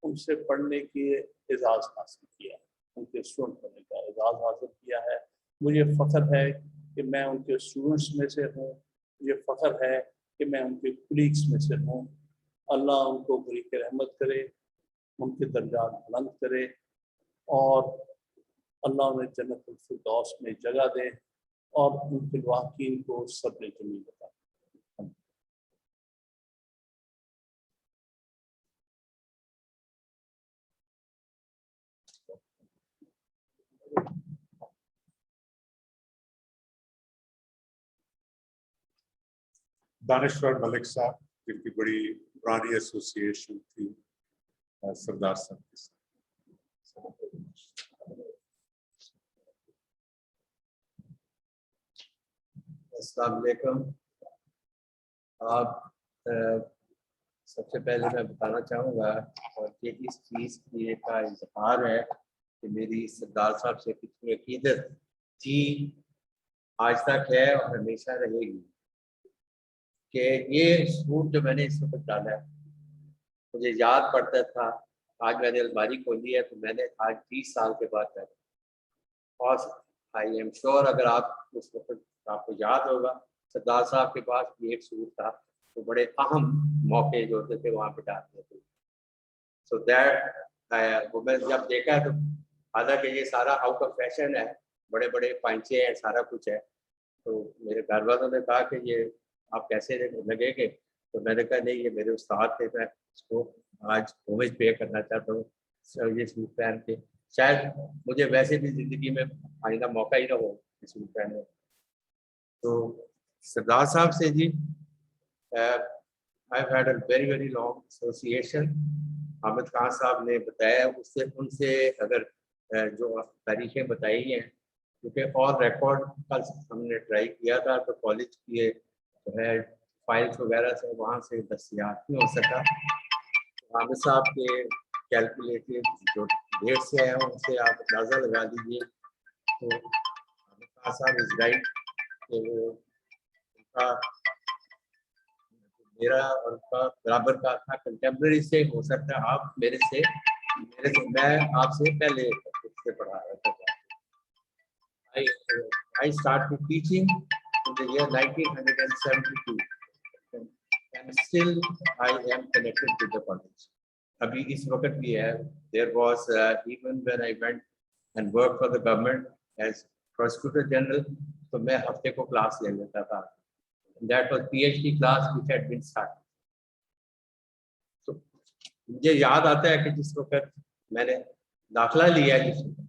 उनसे पढ़ने की एजाज़ हासिल किया, उनके स्टूडेंट बनने का एजाज़ हासिल किया है। मुझे फ़ख्र है कि मैं उनके स्टूडेंट्स में से हूँ, मुझे फ़ख्र है कि मैं उनके कुलीग्स में से हूँ। अल्लाह उनको बड़ी रहमत करे, उनके दर्जात बुलंद करे, और अल्लाह उन्हें जन्नतुल फिरदौस में जगह दे, और उनके वाक़ईन को सब्र जमील बता। दानिश्वर मलिक साहब। जिनकी बड़ी पुरानी एसोसिएशन थी सरदार साहब के साथ। अस्सलाम वालेकुम। आप सबसे पहले मैं बताना चाहूँगा और ये इस चीज़ की का इजहार है कि मेरी सरदार साहब से कितनी अकीदत थी, आज तक है और हमेशा रहेगी, कि ये सूट जो मैंने इस वक्त डाला है मुझे याद पड़ता था। आज मैंने अलमारी खोली है तो मैंने आज 20 साल के बाद डाला। और आई एम श्योर अगर आप उस वक्त आपको याद होगा सरदार साहब के पास भी एक सूट था तो बड़े अहम मौके जो होते थे वहाँ पे डालते थे। सो दैट वो मैं जब देखा तो हालांकि ये सारा आउट ऑफ फैशन है, बड़े बड़े पांचे हैं, सारा कुछ है, तो मेरे घर वालों ने कहा कि ये आप कैसे लगेंगे, तो मैंने कहा नहीं ये मेरे उस्ताद थे, मैं इसको आज होमेज पे करना चाहता हूँ। सर ये सूट पहन के शायद मुझे वैसे भी ज़िंदगी में आइंदा मौका ही ना हो सूट पहनने। तो सरदार साहब से जी I had a very long association. Hamid Khan sahab ने बताया, उससे उनसे अगर जो तारीखें बताई हैं, क्योंकि और रिकॉर्ड कल हमने ट्राई किया था तो कॉलेज की जो है फाइल्स वगैरह से वहाँ से दस्तियाब नहीं हो सका। हामिद साहब के कैलकुलेटेड जो डेट से हैं उनसे आप अंदाज़ा लगा लीजिए। तो हामिद खान साहब इज राइट कि वो उनका मेरा और उनका बराबर का था, कंटेम्प्रेरी से हो सकता है आप मेरे से मैं आपसे पहले इससे पढ़ा रहा था। I started teaching in the year 1972 and still I am connected with the college. अभी इस वक्त भी है। There was even when I went and worked for the government as prosecutor general, तो मैं हफ्ते को क्लास ले लेता था। That was PhD class which had been started. तो मुझे याद आता है कि जिस वक्त मैंने दाखिला लिया जिस वक्त,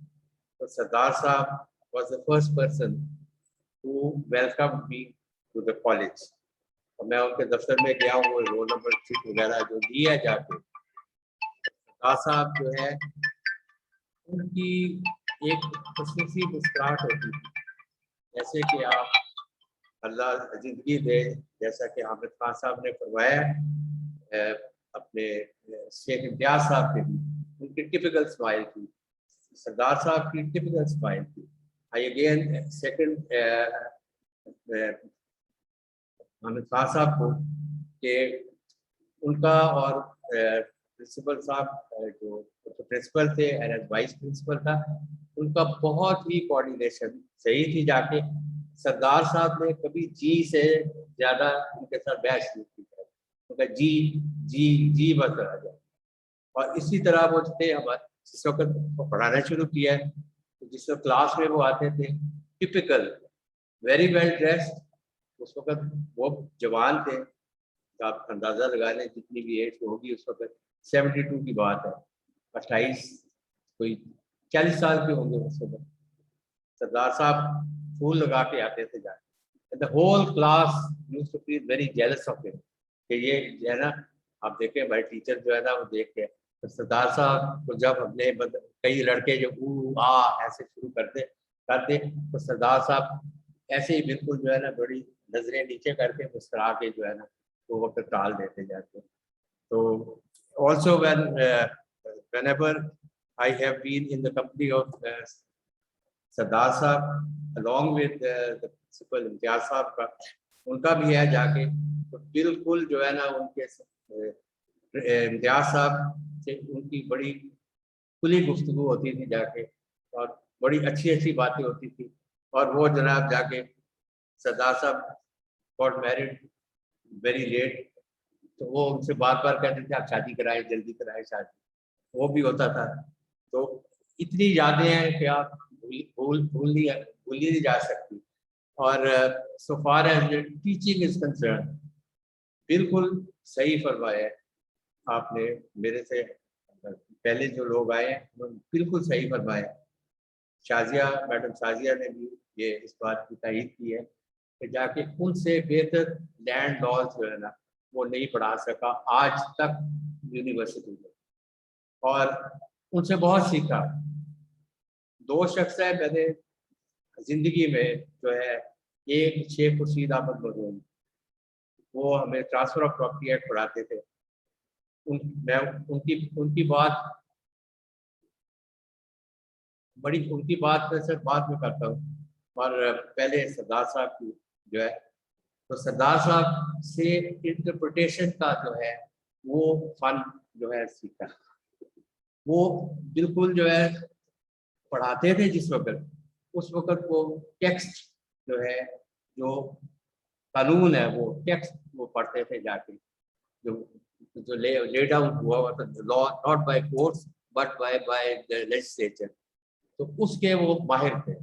तो सरदार साहब was the first person who welcomed me to the college. और मैं उनके दफ्तर में गया हूँ, रोल नंबर सीट वगैरह जो दी है जाके, सरदार साहब जो है उनकी एक खुशनुसी मुस्कुराहट होती थी, जैसे कि आप अल्लाह जिंदगी दे, जैसा कि हामिद खान साहब ने फरमाया अपने शेख इम्तियाज साहब के भी, उनकी टिपिकल स्माइल थी, सरदार साहब की टिपिकल स्माइल थी। I again second Hamid Khan साहब को कि उनका और प्रिंसिपल साहब जो प्रिंसिपल थे एज वाइस प्रिंसिपल था, उनका बहुत ही कोऑर्डिनेशन सही थी। जाके सरदार साहब ने कभी जी से ज़्यादा उनके साथ बहस नहीं की, उनका जी जी जी बस आ जाए। और इसी तरह वो थे हमारे जिस वक्त पढ़ाना शुरू किया है, तो जिस वक्त क्लास में वो आते थे टिपिकल वेरी वेल ड्रेस्ड, उस वक्त वो जवान थे, आप अंदाज़ा लगा लें जितनी भी एज होगी उस वक्त 72 की बात है, 28 कोई 40 साल के होंगे उस वक्त। सरदार साहब फूल लगा के आते थे जाके, the whole class used to feel very jealous of him कि ये जो है ना, आप देखें हमारे टीचर जो है ना वो देख के, तो सरदार साहब को जब अपने कई लड़के जो ऊ आ ऐसे शुरू करते तो सरदार साहब ऐसे ही बिल्कुल जो है ना बड़ी नजरें नीचे करके मुस्कुरा के जो है ना वो वक्त टाल देते जाते। तो also whenever I have been in the company of सरदार साहब along with the principal Imtiaz साहब का, उनका भी है जाके, तो बिल्कुल जो है ना उनके इम्तियाज साहब से उनकी बड़ी खुली गुफ्तगू होती थी जाके, और बड़ी अच्छी बातें होती थी। और वो जनाब जाके सरदार साहब गॉट मैरिड वेरी लेट, तो वो उनसे बार कहते थे आप शादी कराएं, जल्दी कराएं शादी, वो भी होता था। तो इतनी यादें हैं कि आप भूल नहीं जा सकती। और so far as teaching is concern, बिल्कुल सही फरमाया आपने, मेरे से पहले जो लोग आए हैं उन्होंने बिल्कुल सही फरमाया। शाजिया मैडम शाजिया ने भी ये इस बात की तारीफ की है कि जाके उनसे बेहतर लैंड लॉज जो है ना वो नहीं पढ़ा सका आज तक यूनिवर्सिटी में, और उनसे बहुत सीखा। 2 शख्स है मैंने ज़िंदगी में जो है, एक शेख खुर्शीद अहमद मरहूम, वो हमें ट्रांसफ़र ऑफ प्रॉपर्टी एक्ट पढ़ाते थे। मैं उनकी बात मैं सिर्फ बाद में करता हूँ, और पहले सरदार साहब की जो है, तो सरदार साहब से इंटरप्रिटेशन का जो है वो फन जो है सीखा। वो बिल्कुल जो है पढ़ाते थे जिस वक्त, उस वक्त वो टेक्स्ट जो है, जो कानून है, वो टेक्स्ट वो पढ़ते थे जाके, जो ले डाउन हुआ हुआ था, law not by courts but by the legislature, तो उसके वो माहिर थे।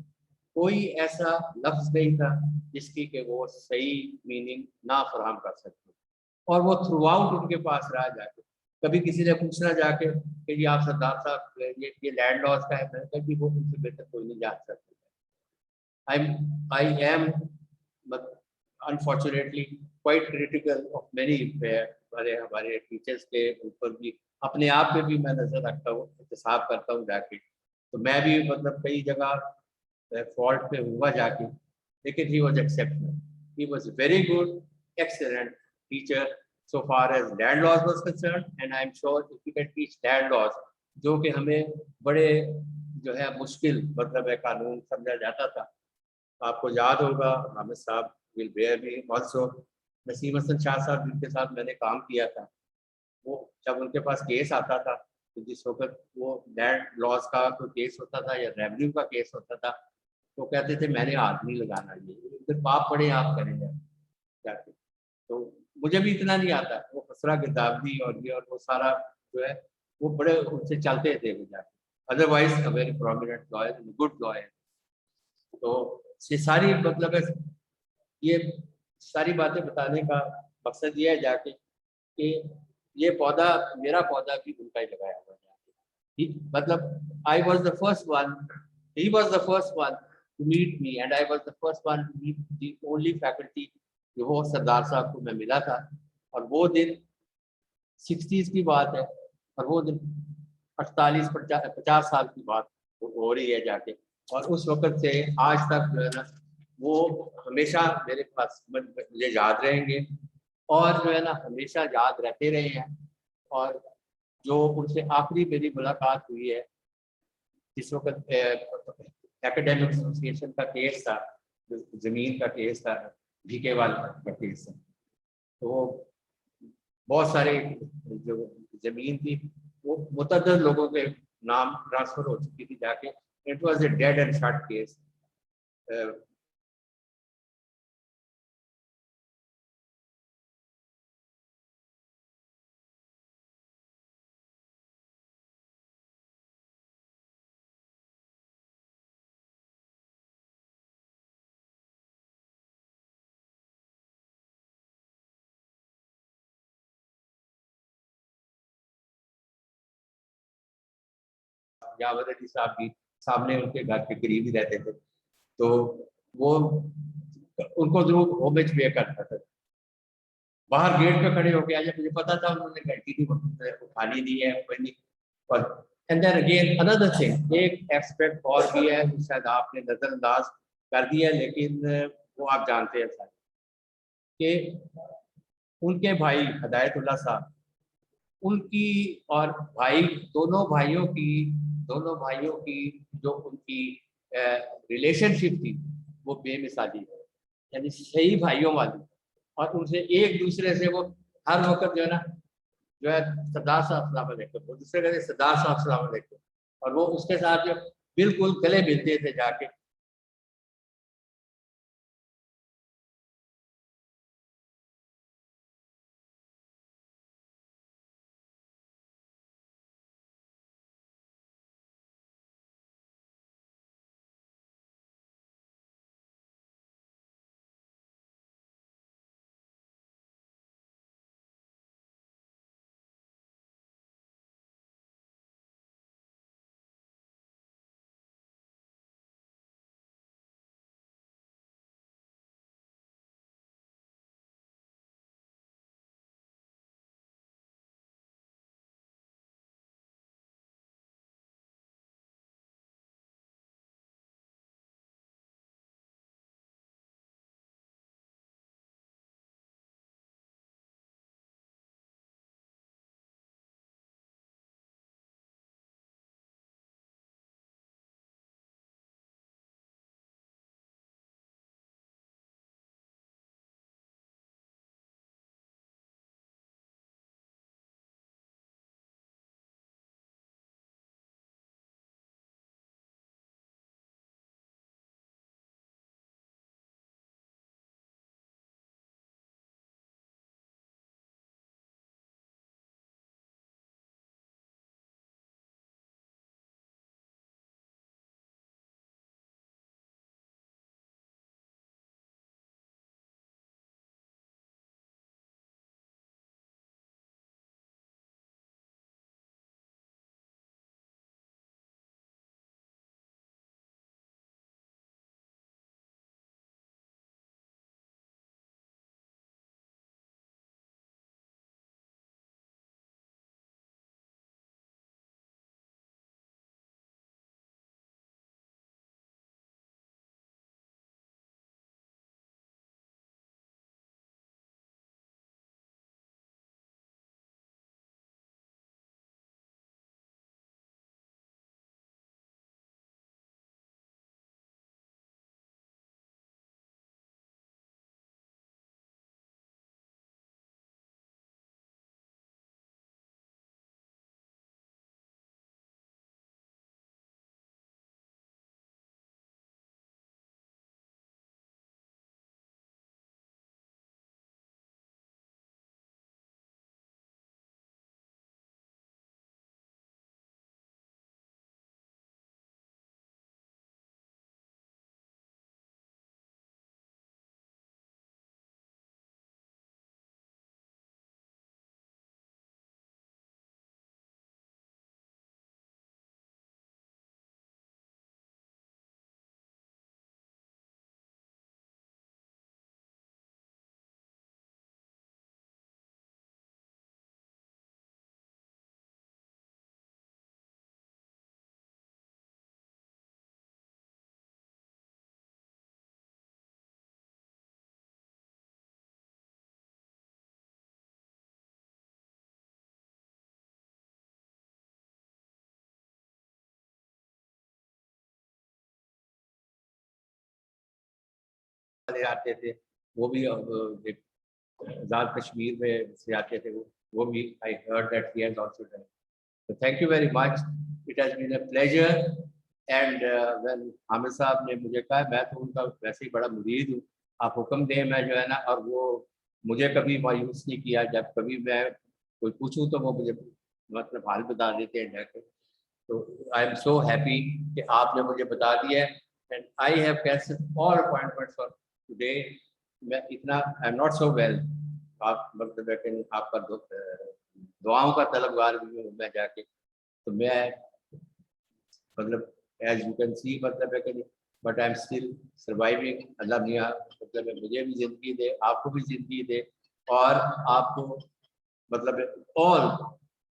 कोई ऐसा लफ्ज नहीं था जिसकी कि वो सही मीनिंग ना फराहम कर सकते, और वो थ्रू आउट उनके पास रहा जाके। कभी किसी ने पूछना जाके कि जी आप सरदार साहब ये लैंड लॉज का है, मैंने कहा कि वो उनसे बेहतर कोई नहीं जान सकता। I am unfortunately quite critical of many, हमारे टीचर्स के ऊपर भी, अपने आप पे भी मैं नजर रखता हूँ, एहतसाब करता हूँ जाके। तो मैं भी मतलब कई जगह फॉल्ट पे हुआ जाके, लेकिन he was exceptional, he was very good, excellent teacher so far as land laws was concerned, and I am sure if you can teach land laws, जो कि हमें बड़े जो है मुश्किल मतलब है कानून समझा जाता था। आपको याद होगा हामिद साहब will bear me also, Naseem Hasan Shah साहब जिनके साथ मैंने काम किया था, वो जब उनके पास केस आता था, तो जिस वक्त वो लैंड लॉज का कोई केस होता था या रेवेन्यू का केस होता था, तो कहते थे मैंने हाथ नहीं लगाना, ये फिर पाप पड़े आप करेंगे जाके। तो मुझे भी इतना नहीं आता, वो खसरा गिरदावरी और ये और वो सारा जो है वो बड़े उनसे चलते थे वो जाके। Otherwise a very prominent lawyer, good lawyer. तो ये सारी मतलब है, ये सारी बातें बताने का मकसद ये है जाके कि ये पौधा, मेरा पौधा भी उनका ही लगाया हुआ है। मतलब I was the first one, he was the first one to meet me, and I was the first one to meet the only faculty, जो वो सरदार साहब को मैं मिला था। और वो दिन 60s की बात है, और वो दिन 48-50 साल की बात हो रही है जाके। और उस वक्त से आज तक जो है ना, वो हमेशा मेरे पास मुझे याद रहेंगे, और जो है ना हमेशा याद रहते रहे हैं। और जो उनसे आखिरी मेरी मुलाकात हुई है, जिस वक्त एकेडमिक एसोसिएशन का केस था, ज़मीन का केस था, भीकेवाल का केस था, तो बहुत सारे जो ज़मीन थी वो मुतअद्दिद लोगों के नाम ट्रांसफ़र हो चुकी थी जाके। It was a dead and short case. Javed Ali साहब भी सामने उनके घर के करीब ही रहते थे, तो वो उनको जरूर होमेज पे करता था। बाहर गेट पे खड़े होके आया, मुझे पता था उन्होंने घंटी की उठानी दी है कोई नहीं। और and then again another thing, एक एस्पेक्ट और भी है जो शायद आपने नजरअंदाज कर दिया, लेकिन वो आप जानते हैं सारे कि उनके भाई हदायतुल्लाह साहब, उनकी और भाई दोनों भाइयों की जो उनकी रिलेशनशिप थी वो बेमिसाली है, यानी सही भाइयों वाली। और उनसे एक दूसरे से वो हर वक्त जो है ना, जो है सरदार साहब सलाम अलैकुम, वो दूसरे कहते सरदार साहब सलाम अलैकुम, और वो उसके साथ जो बिल्कुल गले मिलते थे जाके। والے آتے تھے وہ بھی آزاد کشمیر میں سے آتے تھے وہ بھی I heard that he has also done. So thank you very much. It has been a pleasure. And when Hamid صاحب نے مجھے کہا میں تو ان کا ویسے ہی بڑا مرید ہوں, آپ حکم دیں میں جو ہے نا, اور وہ مجھے کبھی مایوس نہیں کیا, جب کبھی میں کوئی پوچھوں تو وہ مجھے مطلب حال بتا دیتے ہیں جا کے. تو آئی ایم سو ہیپی کہ آپ نے مجھے بتا دیا ہے. And I have cancelled all appointments for today. میں اتنا I am not so well, آپ مطلب ہے کہ آپ کا دعاؤں کا طلبگار بھی ہوں میں جا کے. تو میں مطلب ایز یو کین سی مطلب ہے کہ but I am still surviving. اللہ میاں مطلب ہے مجھے بھی زندگی دے, آپ کو بھی زندگی دے, اور آپ کو مطلب آل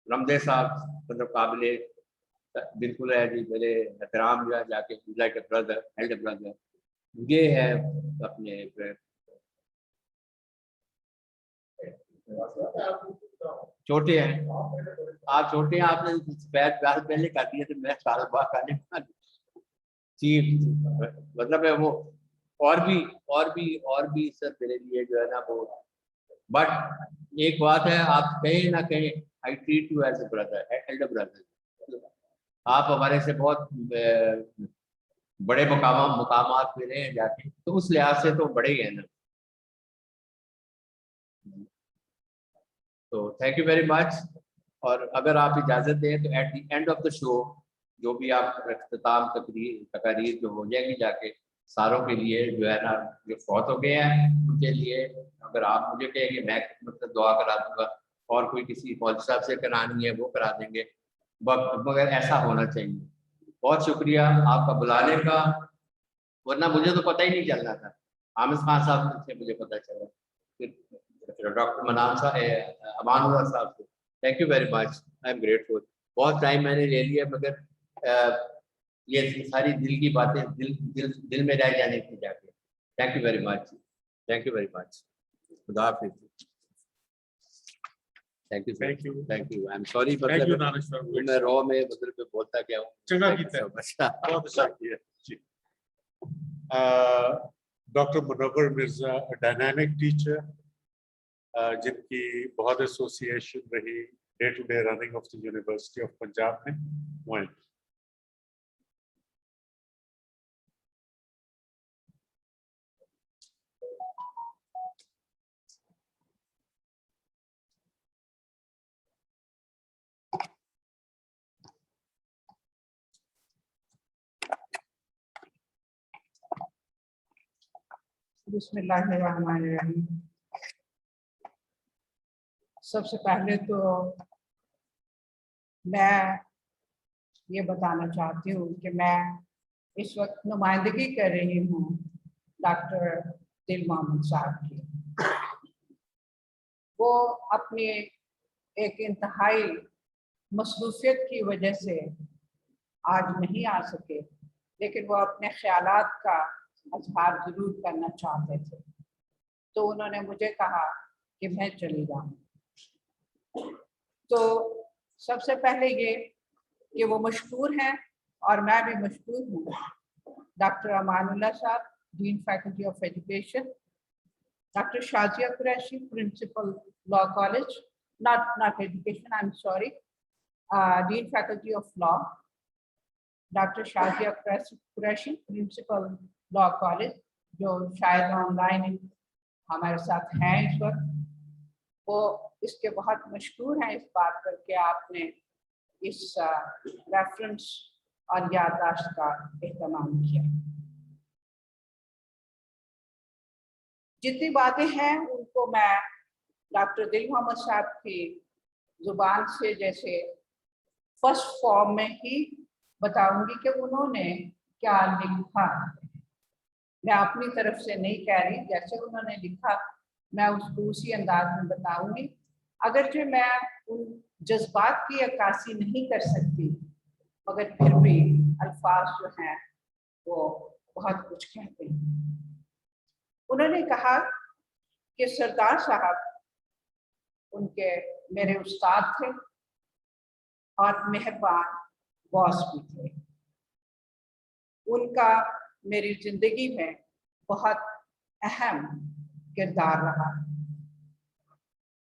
رمدے صاحب مطلب قابل بالکل ہے جی, میرے احترام جو ہے جا کے like a brother, elder brother. یہ ہے اپنے چھوٹے ہیں, آپ چھوٹے ہیں, آپ نے سفید پیار پہلے کر دیے تھے, میں سال بعد آنے جی مطلب ہے وہ اور بھی سر میرے لیے جو ہے نا وہ. بٹ ایک بات ہے, آپ کہیں نہ کہیں I treat you as a brother, elder brother. آپ ہمارے سے بہت بڑے مقامات پہ رہے ہیں جا کے, تو اس لحاظ سے تو بڑے ہی ہیں نا. تو تھینک یو ویری مچ. اور اگر آپ اجازت دیں تو at the end of the show جو بھی آپ اختتام تقاریر جو ہو جائیں گی جا کے ساروں کے لیے جو ہے نا جو فوت ہو گئے ہیں ان کے لیے, اگر آپ مجھے کہیں گے میں مطلب دعا کرا دوں گا, اور کوئی کسی مولوی صاحب سے کرانی ہے وہ کرا دیں گے, مگر ایسا ہونا چاہیے. بہت شکریہ آپ کا بلانے کا, ورنہ مجھے تو پتہ ہی نہیں چل رہا تھا. حامد خان صاحب سے مجھے پتہ چلا, پھر ڈاکٹر منان صاحب, امان اللہ صاحب سے. Thank you very much, I am grateful. بہت ٹائم میں نے لے لیا, مگر یہ ساری دل کی باتیں دل میں رہ جانے کی جا کے. Thank you very much, thank you very much. خدا حافظ. Thank you, thank you, thank you. I am sorry مطلب میں رو میں مطلب بولتا کیا ہوں. چنگا کیتا ہے, بہت اچھا کیا جی. Doctor Munawar Mirza dynamic teacher, جن کی بہت ایسوسیشن رہی day to day running of the university of Punjab میں. وائن بسم اللہ الرحمن الرحیم. سب سے پہلے تو میں یہ بتانا چاہتی ہوں کہ میں اس وقت نمائندگی کر رہی ہوں ڈاکٹر دل محمد صاحب کی. وہ اپنی ایک انتہائی مصروفیت کی وجہ سے آج نہیں آ سکے, لیکن وہ اپنے خیالات کا اظہار ضرور کرنا چاہتے تھے, تو انہوں نے مجھے کہا کہ میں چلی جاؤں. تو سب سے پہلے یہ کہ وہ مشکور ہیں اور میں بھی مشکور ہوں. ڈاکٹر امان اللہ صاحب, dean faculty of education, doctor Shazia Qureshi, principal law college, not education, I'm sorry, dean faculty of law, doctor Shazia Qureshi, principal law college, جو شاید آن لائن ہمارے ساتھ ہیں اس وقت. وہ اس کے بہت مشکور ہیں اس بات پر کہ آپ نے اس ریفرنس اور یادداشت کا اہتمام کیا. جتنی باتیں ہیں ان کو میں ڈاکٹر دل محمد صاحب کی زبان سے جیسے فرسٹ فارم میں ہی بتاؤں گی کہ انہوں نے کیا لکھا. میں اپنی طرف سے نہیں کہہ رہی, جیسے انہوں نے لکھا میں اس کو اسی انداز میں بتاؤں گی. اگرچہ میں ان جذبات کی عکاسی نہیں کر سکتی, مگر پھر بھی الفاظ جو ہیں وہ بہت کچھ کہتے ہیں. انہوں نے کہا کہ سردار صاحب ان کے میرے استاد تھے اور مہربان باس بھی تھے. ان کا میری زندگی میں بہت अहम किरदार रहा।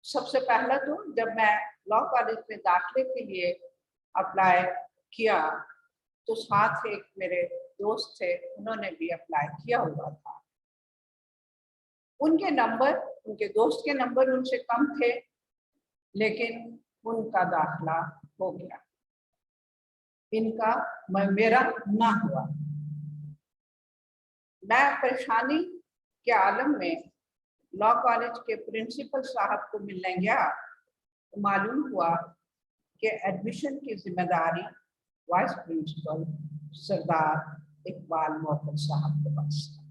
सबसे पहला तो जब मैं लॉ कॉलेज में दाखिले के लिए अप्लाई किया तो साथ एक मेरे दोस्त थे, उन्होंने भी अप्लाई किया हुआ था। उनके नंबर, उनके दोस्त के नंबर उनसे कम थे, लेकिन उनका दाखिला हो गया, मेरा ना हुआ। मैं परेशानी के आलम में लॉ कॉलेज के प्रिंसिपल साहब को मिलने गया तो मालूम हुआ कि एडमिशन की जिम्मेदारी वाइस प्रिंसिपल सरदार इकबाल मोहम्मद साहब के पास था।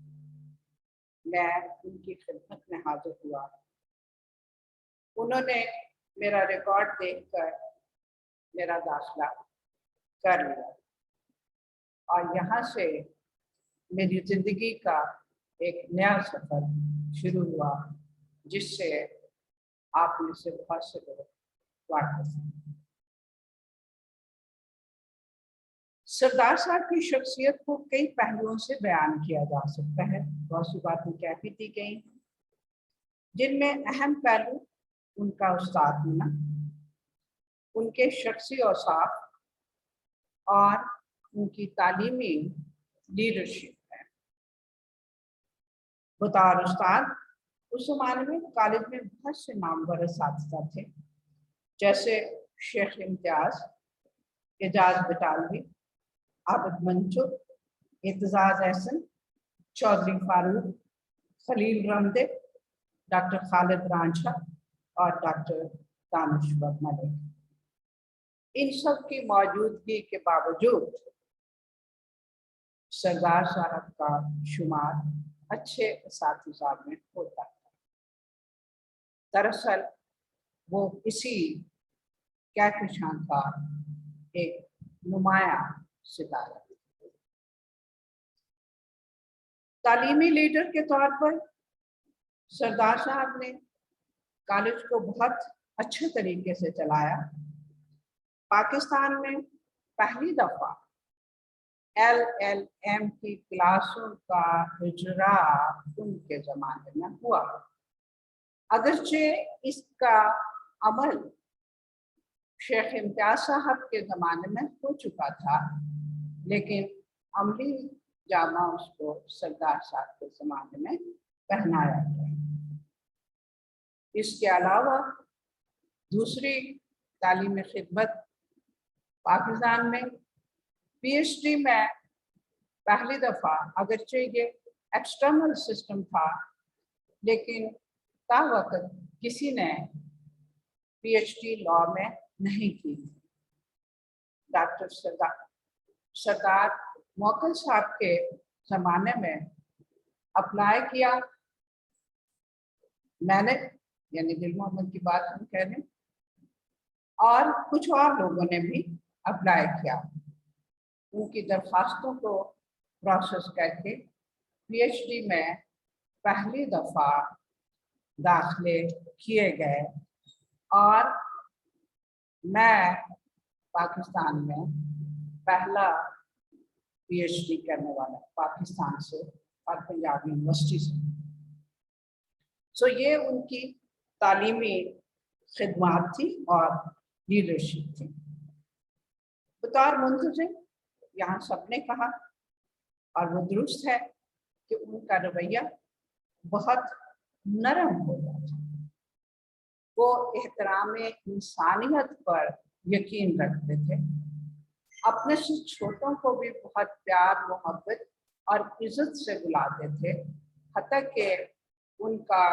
मैं उनकी खिदमत में हाजिर हुआ। उन्होंने मेरा रिकॉर्ड देखकर मेरा दाखिला कर लिया और यहाँ से मेरी जिंदगी का एक नया सफर शुरू हुआ, जिससे आप में से बहुत से लोग वाकिफ हैं। सरदार साहब की शख्सियत को कई पहलुओं से बयान किया जा सकता है। बहुत सी बातें कह भी दी गई, जिनमें अहम पहलू उनका उस्ताद होना, उनके शख्सी औसाफ और उनकी तालीमी लीडरशिप है। बतौर उस्ताद उस जमाने में कॉलेज में बहुत से नामवर असातिज़ा थे, जैसे शेख इम्तियाज, एजाज बटालवी, आबिद मंसूर, एतजाज एहसन, चौधरी फारूक, खलील रमदे, डॉक्टर खालिद रांझा और डॉक्टर दानिश्वर मलिक। इन सब की मौजूदगी के बावजूद सरदार साहब का शुमार अच्छे असातिज़ा में होता है। दरअसल वो इसी कहकशां का एक नुमाया सितारा। तालीमी लीडर के तौर पर सरदार साहब ने कॉलेज को बहुत अच्छे तरीके से चलाया। पाकिस्तान में पहली दफा LLM की क्लासों का इजरा उनके जमाने में हुआ। अगरचे इसका अमल शेख इम्तियाज साहब के ज़माने में हो चुका था, लेकिन अमली जामा उसको सरदार साहब के ज़माने में पहनाया गया। इसके अलावा दूसरी तालीमी खिदमत पाकिस्तान में PhD में पहली दफ़ा, अगरचे ये एक्सटर्नल सिस्टम था, लेकिन ता वक्त किसी ने PhD लॉ में नहीं की। डॉक्टर सरदार मोकल साहब के ज़माने में अप्लाई किया मैंने, यानी दिल मोहम्मद की बात हम कह रहे हैं, और कुछ और लोगों ने भी अप्लाई किया। उनकी दरख्वास्तों को प्रोसेस करके PhD में पहली दफ़ा दाखिले किए गए और मैं पाकिस्तान में पहला PhD करने वाला, पाकिस्तान से और पंजाब यूनिवर्सिटी से। सो ये उनकी तालीमी खिदमत थी और लीडरशिप थी। बतौर मुंतज़िम, यहाँ सबने कहा और वो दुरुस्त है कि उनका रवैया बहुत नरम हो जाता। वो एहतराम इंसानियत पर यकीन रखते थे, अपने से छोटों को भी बहुत प्यार, मोहब्बत और इज्जत से बुलाते थे। हत्ता कि उनका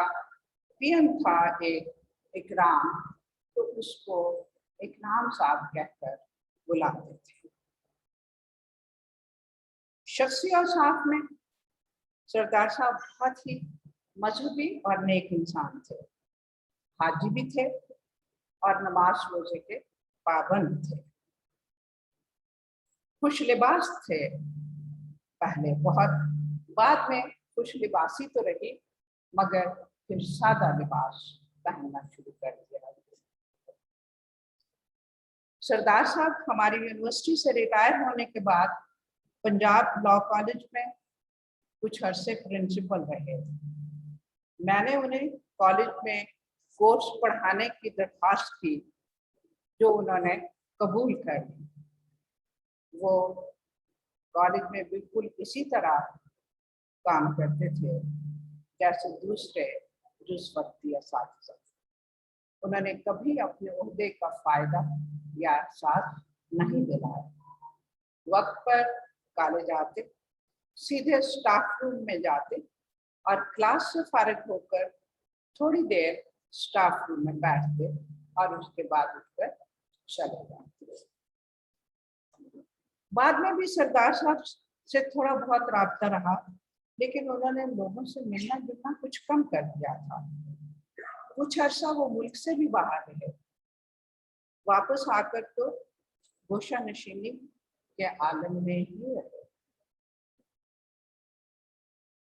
PM था एक इकराम, तो उसको इकराम साहब कहकर बुलाते थे। शख्सी औसाफ में सरदार साहब बहुत ही मजहबी और नेक इंसान थे, हाजी भी थे और नमाज रोजे के पाबंद थे। खुश लिबास थे पहले बहुत, बाद में खुश लिबासी तो रही, मगर फिर सादा लिबास पहनना शुरू कर दिया। सरदार साहब हमारी यूनिवर्सिटी से रिटायर होने के बाद पंजाब लॉ कॉलेज में कुछ अरसे प्रिंसिपल रहे। मैंने उन्हें कॉलेज में कोर्स पढ़ाने की दरख्वास्त की जो उन्होंने कबूल कर ली। वो कॉलेज में बिल्कुल इसी तरह काम करते थे जैसे दूसरे रुस्वती असातिज़ा। उन्होंने कभी अपने ओहदे का फायदा या एहसास नहीं दिलाया। वक्त पर कॉलेज आते, सीधे स्टाफ रूम में जाते और क्लास से फारिग होकर थोड़ी देर स्टाफ रूम में बैठते और उसके बाद उठकर चले जाते। बाद में भी सरदार साहब से थोड़ा बहुत राब्ता रहा, लेकिन उन्होंने लोगों से मिलना जुलना कुछ कम कर दिया था। कुछ अर्सा वो मुल्क से भी बाहर रहे। वापस आकर तो गोशा नशीनी के आलम में ही रहे।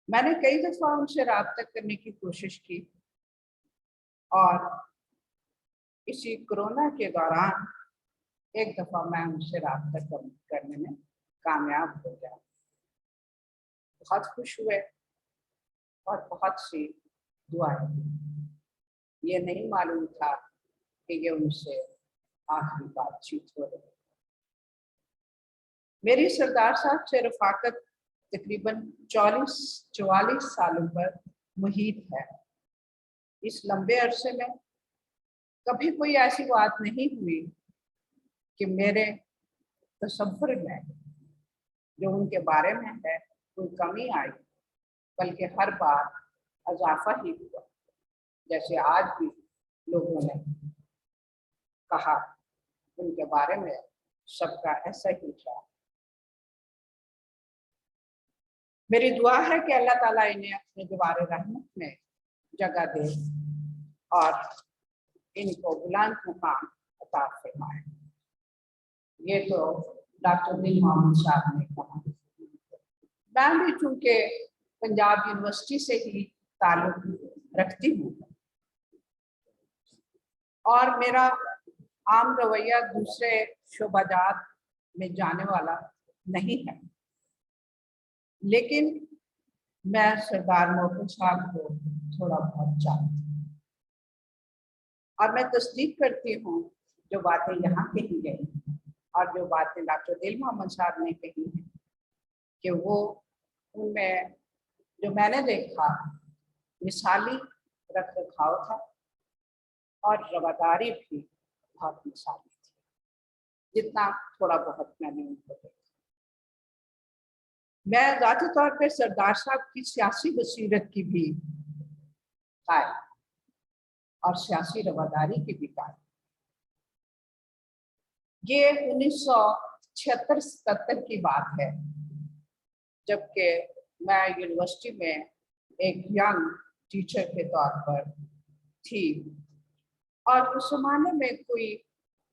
मैंने कई दफा उनसे राब्ता करने की कोशिश की और इसी कोरोना के दौरान एक दफा मैं उनसे राब्ता करने में कामयाब हो गया। बहुत खुश हुए और बहुत सी दुआएं दी। ये नहीं मालूम था कि ये उनसे आखिरी बातचीत हो रही। मेरी सरदार साहब से रफाकत तकरीबन 44 सालों पर मुहित है। इस लंबे अरसे में कभी कोई ऐसी बात नहीं हुई कि मेरे तसव्वुर में जो उनके बारे में है कोई कमी आई, बल्कि हर बार इजाफा ही हुआ। जैसे आज भी लोगों ने कहा, उनके बारे में सबका ऐसा ही था। मेरी दुआ है कि अल्लाह ताला इन्हें अपने दीवार रहमत में जगह दे और इनको बुलंद मुकाम अता फरमाए। ये तो डॉक्टर दिल मोहम्मद साहब ने कहा। मैं भी चूंकि पंजाब यूनिवर्सिटी से ही ताल्लुक रखती हूँ और मेरा आम रवैया दूसरे शोबाजात में जाने वाला नहीं है, लेकिन मैं सरदार मोहम्मद साहब को थोड़ा बहुत जानती हूँ और मैं तस्दीक करती हूँ जो बातें यहाँ कही गई और जो बातें डॉक्टर दिल मोहम्मद साहब ने कही हैं कि वो उनमें जो मैंने देखा मिसाली रख रखाव था और रवादारी भी बहुत मिसाली थी, जितना थोड़ा बहुत मैंने उनको देखा। मैं ज़ाती तौर पे सरदार साहब की सियासी बसीरत की भी कायल और सियासी रवादारी की भी कायल। ये 1976-77 की बात है, जबकि मैं यूनिवर्सिटी में एक यंग टीचर के तौर पर थी और उस जमाने में कोई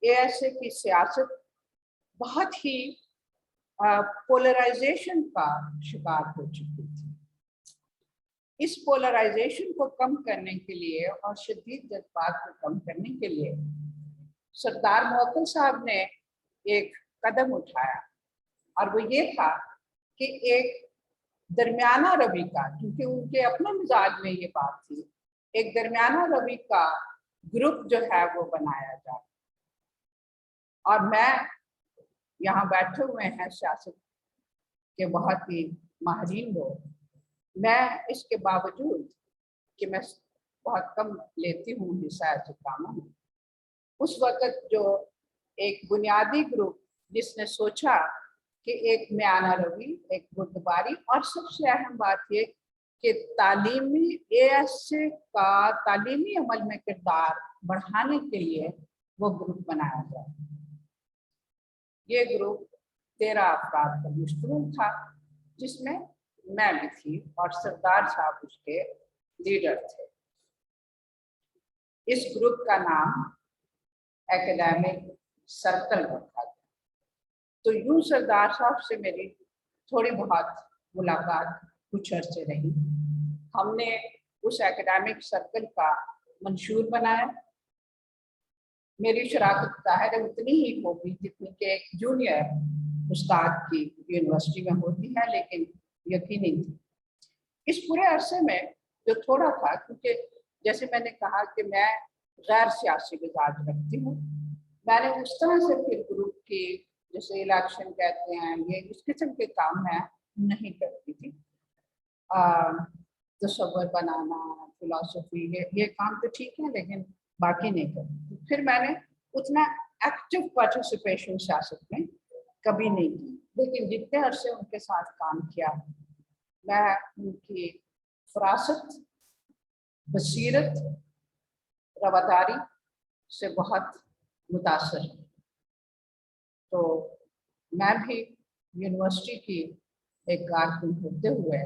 ऐसे की सियासत बहुत ही पोलराइजेशन का शिकार हो चुकी थी। इस पोलराइजेशन को कम करने के लिए और शदीद जज्बात को कम करने के लिए सरदार मोहम्मद साहब ने एक कदम उठाया और वो ये था कि एक दरमियाना रवि का, क्योंकि उनके अपने मिजाज में ये बात थी, एक दरमियाना रवि का ग्रुप जो है वो बनाया जाए। और मैं यहाँ बैठे हुए हैं सियासत के बहुत ही माहिरीन लोग, मैं इसके बावजूद कि मैं बहुत कम लेती हूँ हिस्सा ऐसे कामों में, उस वक़्त जो एक बुनियादी ग्रुप जिसने सोचा कि एक म्याना रवि, एक बुर्दबारी और सबसे अहम बात ये कि तालीमी एएसए का तालीमी अमल में किरदार बढ़ाने के लिए वो ग्रुप बनाया जाए। ये ग्रुप 13 अफराद का मुश्तमिल था, जिसमें मैं भी थी और सरदार साहब उसके लीडर थे। इस ग्रुप का नाम एकेडमिक सर्कल रखा गया। तो यूं सरदार साहब से मेरी थोड़ी बहुत मुलाकात कुछ अर्से रही। हमने उस एकेडमिक सर्कल का मंशूर बनाया। मेरी शराकत ज़ाहिर उतनी ही होगी जितनी कि एक जूनियर उस्ताद की यूनिवर्सिटी में होती है, लेकिन यकीनी थी। इस पूरे अरसे में जो थोड़ा था, क्योंकि जैसे मैंने कहा कि मैं गैर सियासी मिजाज रखती हूँ, मैंने उस तरह से फिर ग्रुप की जैसे इलेक्शन कहते हैं ये इस किस्म के काम मैं नहीं करती थी। तस्वर बनाना, फिलॉसफी, ये काम तो ठीक है, लेकिन बाकी नहीं करती। फिर मैंने उतना एक्टिव पार्टिसिपेशन सियासत में कभी नहीं की, लेकिन जितने अरसे उनके साथ काम किया मैं उनकी फरासत, बसीरत, रवादारी से बहुत मुतासर हूँ। तो मैं भी यूनिवर्सिटी की एक कारकुन होते हुए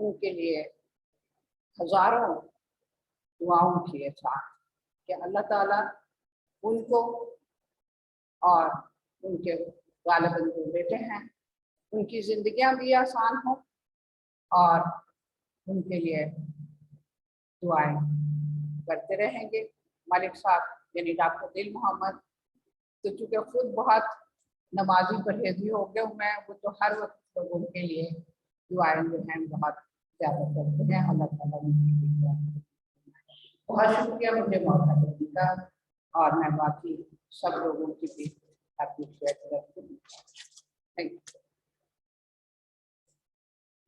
उनके लिए हजारों दुआओं किए साथ कि अल्लाह ताला उनको और उनके गालिबन जो बेटे हैं उनकी जिंदगियां भी आसान हो और उनके लिए दुआएं करते रहेंगे। मलिक साहब यानी डॉक्टर दिल मोहम्मद तो चूँकि खुद बहुत नमाजी परहेजी हो गए मैं, वो तो हर वक्त लोगों के लिए दुआएं जो हैं बहुत ज़्यादा करते हैं। अल्लाह ताला उनकी दुआ। बहुत शुक्रिया मुझे मौका देने का, और मैं बाकी सब लोगों की भी अप्रिशिएट करती हूँ। Thank you.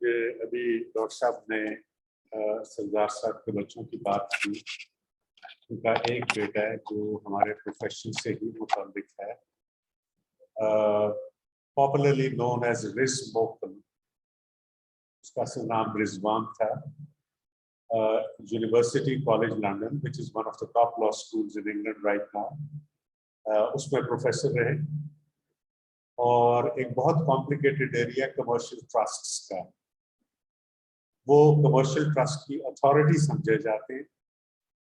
ये अभी डॉक्टर साहब ने सरदार साहब के बच्चों की बात की। उनका एक बेटा है जो हमारे प्रोफेशन से ही मुताबिक है, पॉपुलरली नोन एज रिज मोकल। उसका असल नाम रिजवान था। University college London, which is one of the top law schools in England right now, उसमें प्रोफेसर रहे। और एक बहुत कॉम्प्लिकेटेड एरिया कमर्शियल ट्रस्ट्स का, वो कमर्शियल ट्रस्ट की अथॉरिटी समझे जाते हैं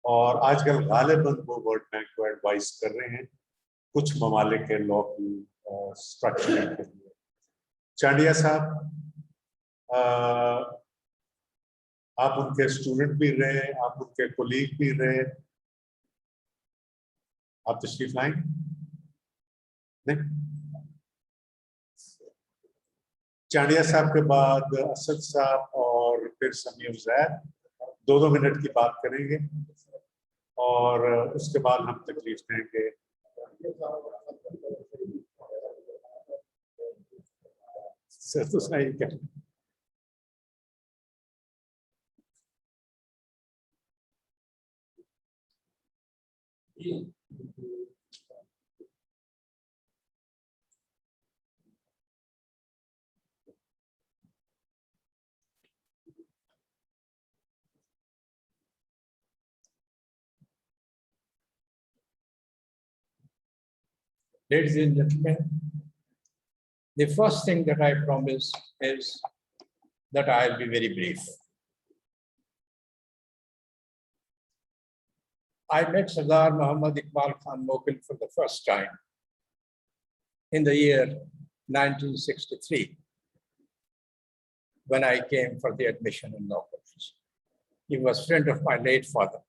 और आजकल गालिबन वो वर्ल्ड बैंक को एडवाइस कर रहे हैं कुछ ममालिक के लॉ की स्ट्रक्चरिंग के लिए। चांडिया साहब, आप उनके स्टूडेंट भी रहे, आप उनके कोलीग भी रहे। आप तशरीफ लाएं? नहीं? चांडिया साहब के बाद असद साहब और फिर समीर ज़ैद 2-2 मिनट की बात करेंगे और उसके बाद हम तकलीफ देंगे। सर तो सही क्या Ladies and gentlemen, the first thing that I promise is that I'll be very brief. I met Sardar Muhammad Iqbal Khan Moghul for the first time in the year 1963 when I came for the admission in law college. He was a friend of my late father.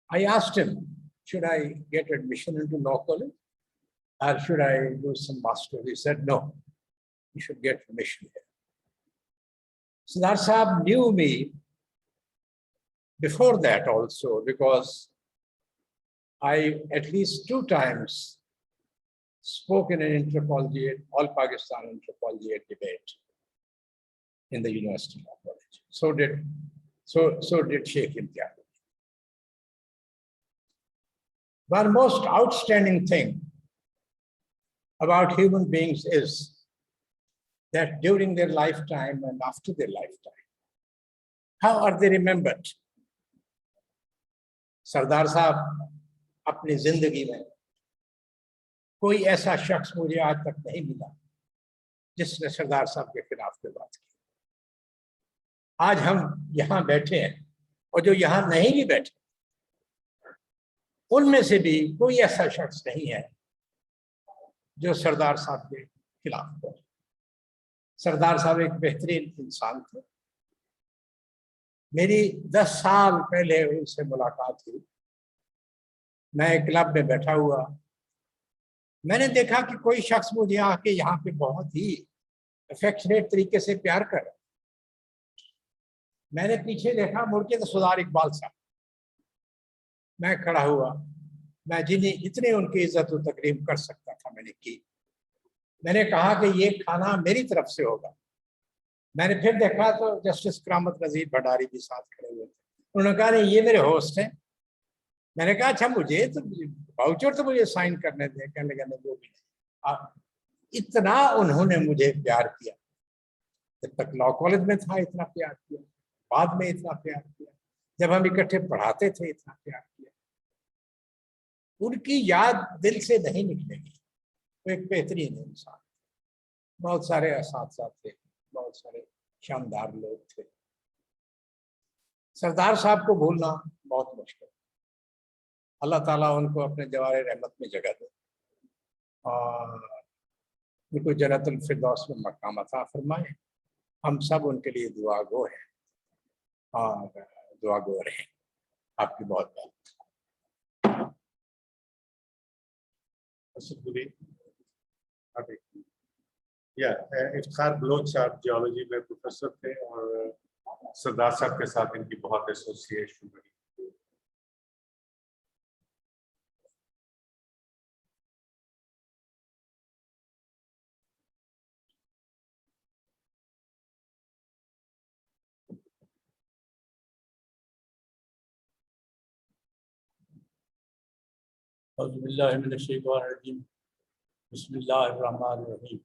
I asked him, should I get admission into law college or should I do some master? He said, no, you should get admission here. Sardar Sahab knew me before that also because I at least 2 times spoke in an intercollegiate, all Pakistan intercollegiate debate in the University Law College. So did Sheikh Imtiaz. One most outstanding thing about human beings is that during their lifetime and after their lifetime, how are they remembered? सरदार साहब अपनी जिंदगी में कोई ऐसा शख्स मुझे आज तक नहीं मिला जिसने सरदार साहब के खिलाफ में बात की। आज हम यहाँ बैठे हैं और जो यहाँ नहीं भी बैठे उनमें से भी कोई ऐसा शख्स नहीं है जो सरदार साहब के खिलाफ हो। सरदार साहब एक बेहतरीन इंसान थे। मेरी 10 साल पहले उनसे मुलाकात हुई। मैं एक क्लब में बैठा हुआ, मैंने देखा कि कोई शख्स मुझे आके यहाँ पे बहुत ही अफेक्शनेट तरीके से प्यार कर रहा। मैंने पीछे देखा मुड़ के तो सरदार इकबाल साहब। मैं खड़ा हुआ, मैं जिन्हें इतने उनकी इज्जत और तकरीम कर सकता था मैंने की। मैंने कहा कि ये खाना मेरी तरफ से होगा। मैंने फिर देखा तो जस्टिस करामत नजीर भंडारी भी साथ खड़े हुए थे। उन्होंने कहा नहीं ये मेरे होस्ट हैं। मैंने कहा अच्छा मुझे तो वाउचर तो मुझे साइन करने दें। कहने लगा वो भी नहीं। इतना उन्होंने मुझे प्यार किया, जब तक लॉ कॉलेज में था इतना प्यार किया, बाद में इतना प्यार किया, जब हम इकट्ठे पढ़ाते थे इतना प्यार किया। उनकी याद दिल से नहीं निकलेगी। वो एक बेहतरीन इंसान, बहुत सारे असातिज़ा थे, बहुत सारे शानदार लोग थे। सरदार साहब को भूलना बहुत मुश्किल। अल्लाह ताला उनको अपने जवारे रहमत में जगह दे और उनको जन्नतुल फिरदौस में मकाम अता फरमाए। हम सब उनके लिए दुआ गो हैं और दुआ गो रहें। आपकी बहुत बहुत इफ्तिखार बलोच साहब जियोलॉजी में प्रोफेसर थे और सरदार साहब के साथ इनकी बहुत एसोसिएशन रही। औज़ुबिल्लाहिमिनश्शैतानिर्रजीम बिस्मिल्लाहिर्रहमानिर्रहीम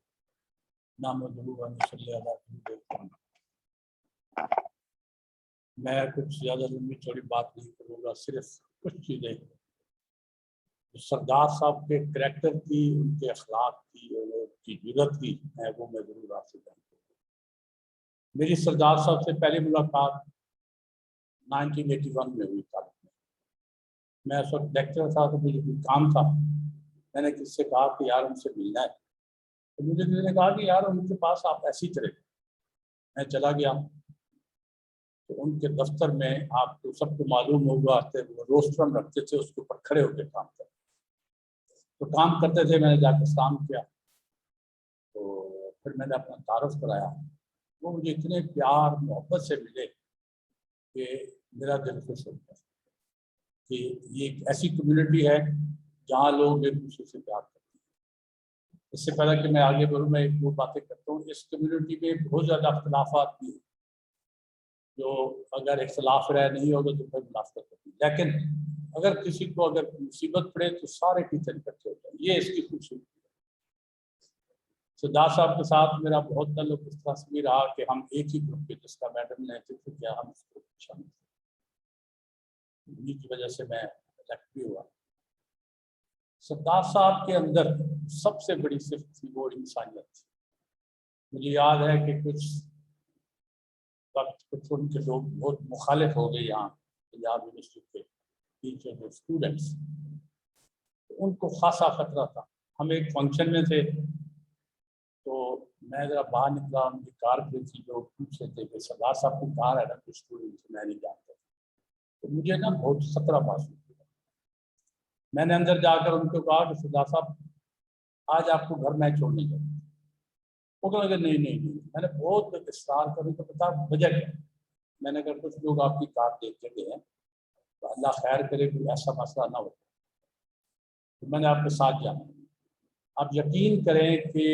नहमदुहु व नसल्ली अला रसूलिल। मैं कुछ ज़्यादा लंबी चौड़ी बात नहीं करूँगा, सिर्फ कुछ चीज़ें जो सरदार साहब के करैक्टर की, उनके अखलाक की और उनकी जुर्रत की है वो मैं ज़रूर आपसे जानता हूँ। मेरी सरदार साहब से पहली मुलाकात 1981 में हुई था। मैं उस वक्त लेक्चर था तो मुझे कोई काम था। मैंने किससे कहा कि यार उनसे मिलना है, तो मुझे किसी ने कहा कि यार उनके पास आप ऐसे ही चले। मैं चला गया तो उनके दफ्तर में, आपको सबको मालूम होगा, वो रोस्ट्रम रखते थे, उसके ऊपर खड़े होकर काम करते तो काम करते थे। मैंने जाकर सलाम किया तो फिर मैंने अपना तारुफ कराया। वो मुझे इतने प्यार मोहब्बत से मिले कि मेरा दिल खुश हो गया कि ये एक ऐसी कम्युनिटी है जहाँ लोग एक दूसरे से प्यार करते हैं। इससे पहले कि मैं आगे बढ़ूँ, मैं एक दो बातें करता हूँ। इस कम्युनिटी में बहुत ज़्यादा अख्तिलाफ़ात भी हैं, जो अगर इख्तिलाफ राय नहीं होगा तो फिर मुनाफरत होगी, लेकिन अगर किसी को अगर मुसीबत पड़े तो सारे टीचर इकट्ठे होते हैं। ये इसकी खूबसूरती है। सरदार साहब के साथ मेरा बहुत ताल्लुक इस तरह से भी रहा कि हम एक ही ग्रुप के, जिसका मैडम ने जिक्र किया, हम इस ग्रुप में शामिल थे। उन्हीं की वजह से मैं इलेक्ट भी हुआ। सरदार साहब के अंदर सबसे बड़ी सिफ्त थी वो इंसानियत थी। मुझे याद है कि कुछ वक्त कुछ उनके लोग बहुत मुखालिफ हो गए यहाँ पंजाब यूनिवर्सिटी के टीचर और स्टूडेंट्स, तो उनको खासा खतरा था। हम एक फंक्शन में थे तो मैं ज़रा बाहर निकला, उनकी कार खड़ी थी, लोग पूछ रहे थे कि सरदार साहब की कार है ना, कुछ स्टूडेंट मैं नहीं जानता। तो मुझे ना बहुत खतरा महसूस हुआ। मैंने अंदर जाकर उनको कहा कि सरदार साहब आज आपको घर में छोड़ने जाऊँ। वो कहने लगे नहीं नहीं नहीं। मैंने बहुत इस्रार करूँ तो बता वजह क्या। मैंने कहा कुछ लोग आपकी कार देख के गए हैं, तो अल्लाह खैर करे कोई ऐसा मसला ना हो, तो मैंने आपके साथ जाना। आप यकीन करें कि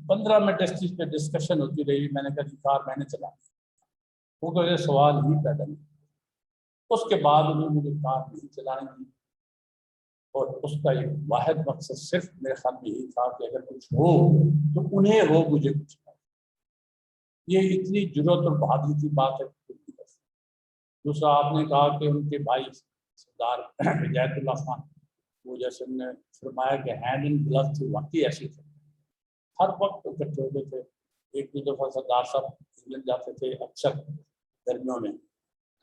15 मिनट इस चीज़ पे डिस्कशन होती रही। मैंने कहा कि कार मैंने चलानी, वो कहे सवाल ही पैदा नहीं। उसके बाद उन्होंने मुझे कार नहीं चलाने दी और उसका एक वाहिद मकसद सिर्फ मेरे ख्याल में यही था कि अगर कुछ हो तो उन्हें हो, मुझे कुछ नहीं। ये इतनी जुर्रत और बहादुरी की बात है। दूसरा आपने कहा कि उनके भाई सरदार हिदायतुल्लाह खान, वो जैसे उन्होंने फरमाया कि हैंड इन ग्लव थे, वाकई ऐसे थे, हर वक्त इकट्ठे होते थे। एक दो दफ़ा सरदार साहब इंग्लैंड जाते थे अक्सर गर्मियों में,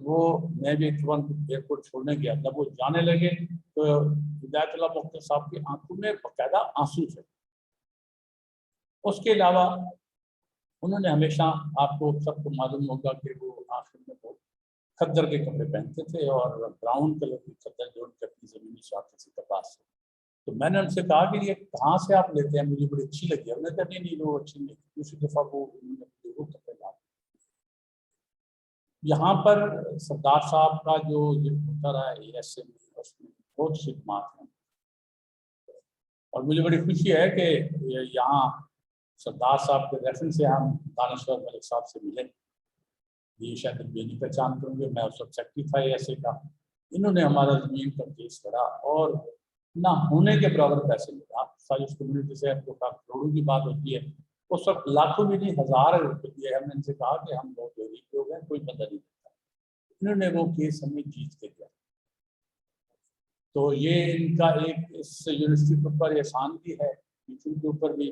वो मैं भी एयरपोर्ट छोड़ने गया। जब वो जाने लगे तो हिदायतुल्लाह मुफ्ती साहब की आंखों में बाकायदा आंसू थे। उसके अलावा उन्होंने हमेशा, आपको सबको मालूम होगा कि वो आखिर में वो खद्दर के कपड़े पहनते थे और ब्राउन कलर की खद्दर जो उनकी अपनी ज़मीनी शादी से कपास से। तो मैंने उनसे कहा कि ये कहाँ से आप लेते हैं, मुझे बड़ी अच्छी लगी। उन्होंने कहा नहीं नहीं वो अच्छी नहीं। दूसरी दफ़ा वो उन्होंने वो कपड़े ला, यहाँ पर सरदार साहब का जो होता रहा है ऐसे उसमें बहुत खिदमात हैं और मुझे बड़ी खुशी है कि यहाँ सरदार साहब के रेफरेंस से हम दानिश्वर मलिक साहब से मिले। ये शायद नहीं पहचानते होंगे, मैं उस वक्त सेक्रेटरी था ऐसे का। इन्होंने हमारा ज़मीन का केस करा और ना होने के बराबर पैसे मिला। सारी उस कम्युनिटी से आपको करोड़ों की बात होती है, उस वक्त लाखों में नहीं हजार रुपये दिए। हमने इनसे कहा कि हम बहुत गरीब लोग हैं, कोई बंदा नहीं देता। इन्होंने वो केस हमें जीत के दिया। तो ये इनका एक इस यूनिवर्सिटी के ऊपर एहसान भी है, टीचिंग के ऊपर भी,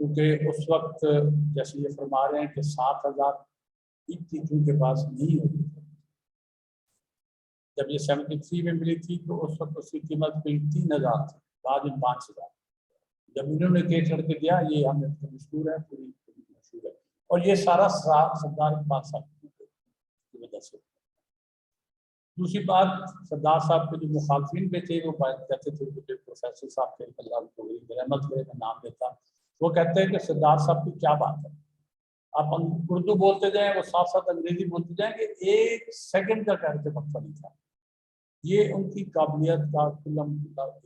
क्योंकि उस वक्त जैसे ये फरमा रहे हैं कि 7,000 टीचिंग के पास नहीं होती थी। जब ये 73 में मिली थी तो उस वक्त उसकी कीमत कोई 3,000 थी, बाद में 5,000। जब इन्होंने केस करके दिया, ये हमें मशहूर है, पूरी मशहूर है। और ये सारा सरदार इकबाल साहब की वजह से। दूसरी बात, सरदार साहब के जो मुखालफिन पे थे वो कहते थे कि प्रोफेसर साहब के अल्लाह को रहमत करे, मैं नाम लेता, वो कहते हैं कि सरदार साहब की क्या बात है, आप उर्दू बोलते जाएं, वो साथ साथ अंग्रेजी बोलते जाएं कि 1 सेकंड का कहते वक्त नहीं था। ये उनकी काबिलियत का कुल्लम इकरार।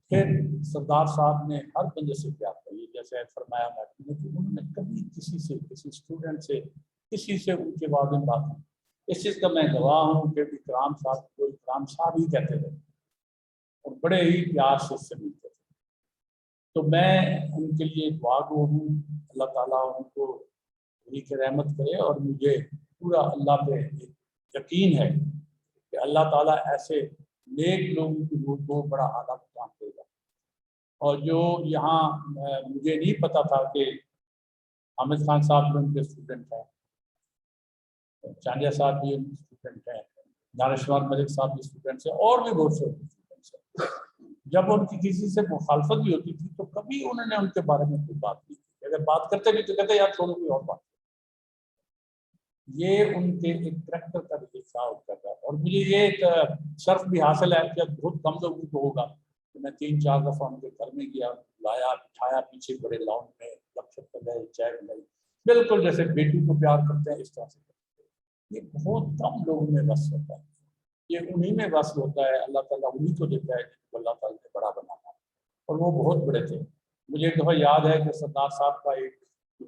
फिर सरदार साहब ने हर बंदे से प्यार किया, जैसे फरमाया मैंने कि उन्होंने कभी किसी से, किसी स्टूडेंट से, किसी से उनके बारे में बात नहीं। इस चीज़ का मैं गवाह हूँ कि इकराम साहब को इकराम साहब ही कहते थे और बड़े ही प्यार से उससे मिलते थे। तो मैं उनके लिए दुआ गो हूँ, अल्लाह ताला उनको की रहमत करे। और मुझे पूरा अल्लाह पे यकीन है कि अल्लाह ताला ऐसे नेक लोगों की रूह को बड़ा आला मुकाम देगा। और जो यहाँ मुझे नहीं पता था कि हामिद खान साहब भी उनके स्टूडेंट हैं, चांदिया साहब भी उनके स्टूडेंट हैं, दानिश्वर मलिक साहब भी स्टूडेंट्स हैं, और भी बहुत से स्टूडेंट्स हैं। जब उनकी किसी से मुखालफत भी होती थी तो कभी उन्होंने उनके बारे में कोई बात नहीं की। अगर बात करते भी तो कहते यार छोड़ो कोई और बात। ये उनके एक करैक्टर का दिखा कर रहा है। और मुझे ये एक शर्फ भी हासिल है कि बहुत कम लोगों को होगा कि मैं 3-4 दफ़ा उनके घर में गया, लाया, बिठाया पीछे बड़े लाउंज में, लक्षक पर गए, चाय बनाई, बिल्कुल जैसे बेटी को प्यार करते हैं इस तरह से। ये बहुत कम लोगों में बस होता है, ये उन्हीं में बस होता है। अल्लाह ताला उन्हीं को देता है जिनको अल्लाह ताला ने बड़ा बनाना है, और वो बहुत बड़े थे। मुझे एक दफ़ा याद है कि सरदार साहब का एक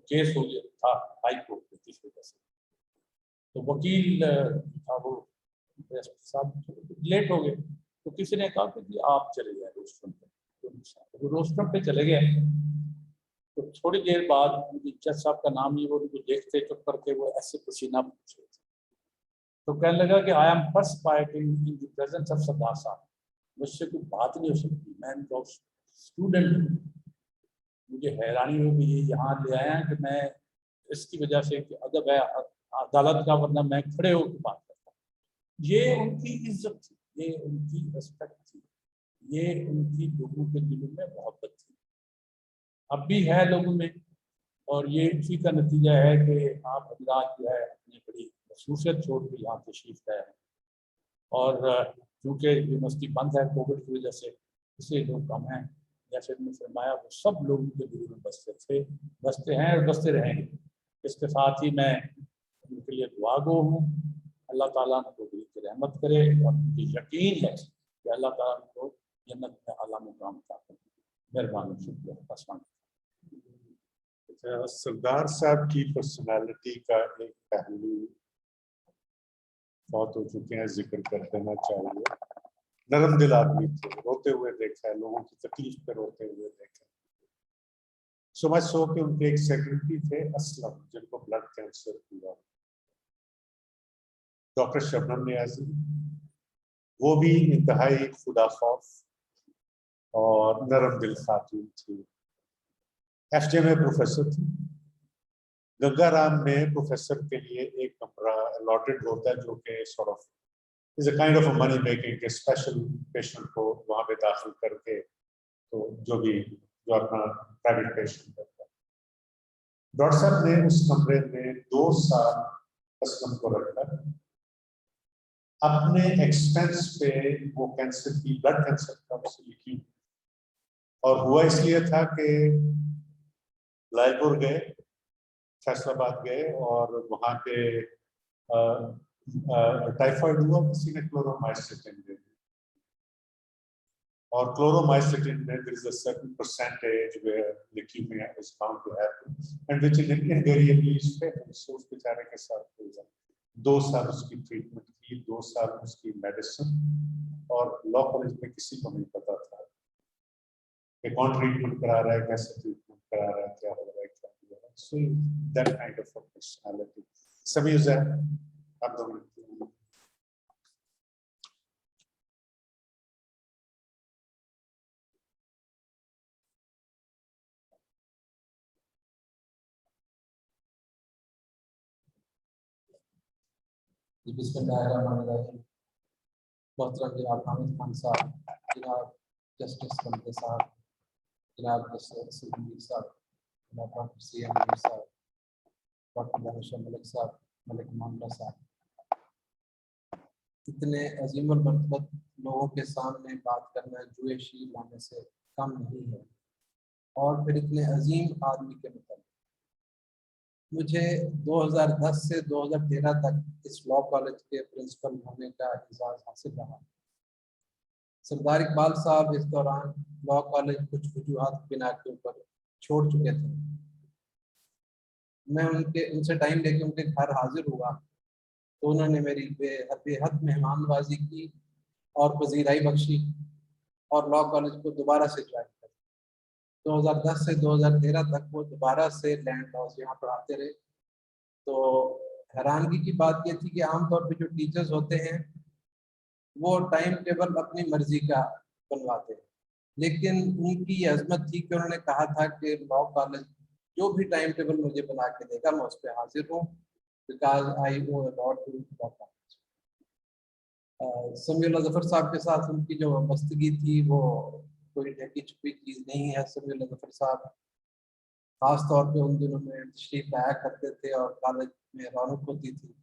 केस हो गया था हाई कोर्ट में किस वजह से, तो वकील था वो साहब लेट हो गए, तो किसी ने कहा कि आप चले गए रोस्टरम पे। तो रोस्टरम पे चले गए, तो थोड़ी देर बाद मुझे जज साहब का नाम नहीं, वो उनको देखते चुप करके वो ऐसे पसीना पूछ रहे थे। तो कहने लगा कि I am perspiring in the presence of Sardar sahab, मुझसे कोई बात नहीं हो सकती, मैं इनका स्टूडेंट। मुझे हैरानी हुई कि ये यहाँ ले आया कि मैं इसकी वजह से कि अदब है अदालत का, वरना मैं खड़े होकर बात करता। ये उनकी इज्जत थी, ये उनकी रिस्पेक्ट थी, ये उनकी लोगों के दिलों में मोहब्बत थी, अब भी है लोगों में। और ये उसी का नतीजा है कि आप हजरात जो है अपनी बड़ी खसूसियत छोड़ के यहाँ तशरीफ लाए हैं। और क्योंकि यूनिवर्सिटी बंद है कोविड की वजह से, इसलिए लोग कम हैं। जैसे उन्होंने फरमाया वो सब लोगों के दिलों में बसते थे, बसते हैं और बसते रहेंगे। इसके साथ ही मैं उनके लिए दुआ गो हूँ, अल्लाह ताला उनको दिल की रहमत करे, और मुझे यकीन है कि अल्लाह ताला उनको जन्नत में आला मुकाम अता करे। मेहरबानी, शुक्रिया। सरदार साहब की पर्सनालिटी का एक पहलू बहुत हो चुके हैं, जिक्र कर देना चाहिए। नरम दिल आदमी थे, रोते हुए देखा है, लोगों की तकलीफ पे रोते हुए देखा। समझ सो कि उनके एक सेक्रेटरी थे असलम, जिनको ब्लड कैंसर हुआ, डॉक्टर शबनम नियाजी, वो भी इंतहाई खुदा खौफ और नरम दिल खातून थी। एफजे में प्रोफेसर थी। गंगा राम में प्रोफेसर के लिए एक कमरा अलॉटेड होता है, जो कि sort of is a kind of money making के स्पेशल पेशेंट को वहाँ पे दाखिल करके, तो जो अपना प्राइवेट पेशेंट करता है। डॉक्टर साहब ने उस कमरे में 2 साल असलम को रखकर अपने एक्सपेंस पे वो कैंसर की, ब्लड कैंसर का उससे लिखी। और हुआ इसलिए था कि लालपुर गए, फैसलाबाद गए और वहाँ पे टाइफाइड हुआ, किसी ने क्लोरोमाइसिटिन दे दी, और क्लोरोमाइसिटिन में there is a certain percentage where leukemia is bound to happen and which invariably is fatal. So उस बेचारे के साथ हो जाए 2 साल उसकी ट्रीटमेंट की, 2 साल उसकी मेडिसिन, और लॉ कॉलेज में किसी को नहीं पता था कि कौन ट्रीटमेंट करा रहा है, कैसे ट्रीटमेंट करा रहा है, क्या हो रहा है, क्या हो रहा है. So that kind of a personality. सभी उसे आप दोनों बिस्मिल्लाहिर्रहमानिर्रहीम. मोहतरम जनाब हामिद खान साहब, जनाब जस्टिस रमदे साहब, जनाब जस्टिस सुनील साहब, जनाब डॉक्टर CM मीर साहब, डॉक्टर दानिश मलिक साहब, मलिक मामला साहब, इतने अजीम और मर्तबत लोगों के सामने बात करना जुए शील लाने से कम नहीं है, और फिर इतने अजीम आदमी के मतलब मुझे 2010 से 2013 तक इस लॉ कॉलेज के प्रिंसिपल होने का एजाज़ हासिल रहा. सरदार इकबाल साहब इस दौरान लॉ कॉलेज कुछ वजूहात बिना के ऊपर छोड़ चुके थे. मैं उनसे टाइम लेके उनके घर हाजिर हुआ तो उन्होंने मेरी बेहद मेहमान नवाजी की और पजीराई बख्शी और लॉ कॉलेज को दोबारा से ज्वाइन कर. 2010 से 2013 तक वो दोबारा से लैंड लॉज यहाँ पढ़ाते रहे. तो हैरानगी की बात ये थी कि आमतौर पे जो टीचर्स होते हैं वो टाइम टेबल अपनी मर्जी का बनवाते हैं, लेकिन उनकी ये अजमत थी कि उन्होंने कहा था कि लॉ कॉलेज जो भी टाइम टेबल मुझे बना के देगा मैं उस पर हाजिर हूँ, because I owe a lot to law college. Samiullah Zafar साहब के साथ उनकी जो वाबस्तगी थी वो कोई ढकी छुपी चीज़ नहीं है. समीउल्लाह ज़फ़र साहब ख़ास तौर पे उन दिनों में तशरीफ़ लाया करते थे और कॉलेज में रौनक होती थी.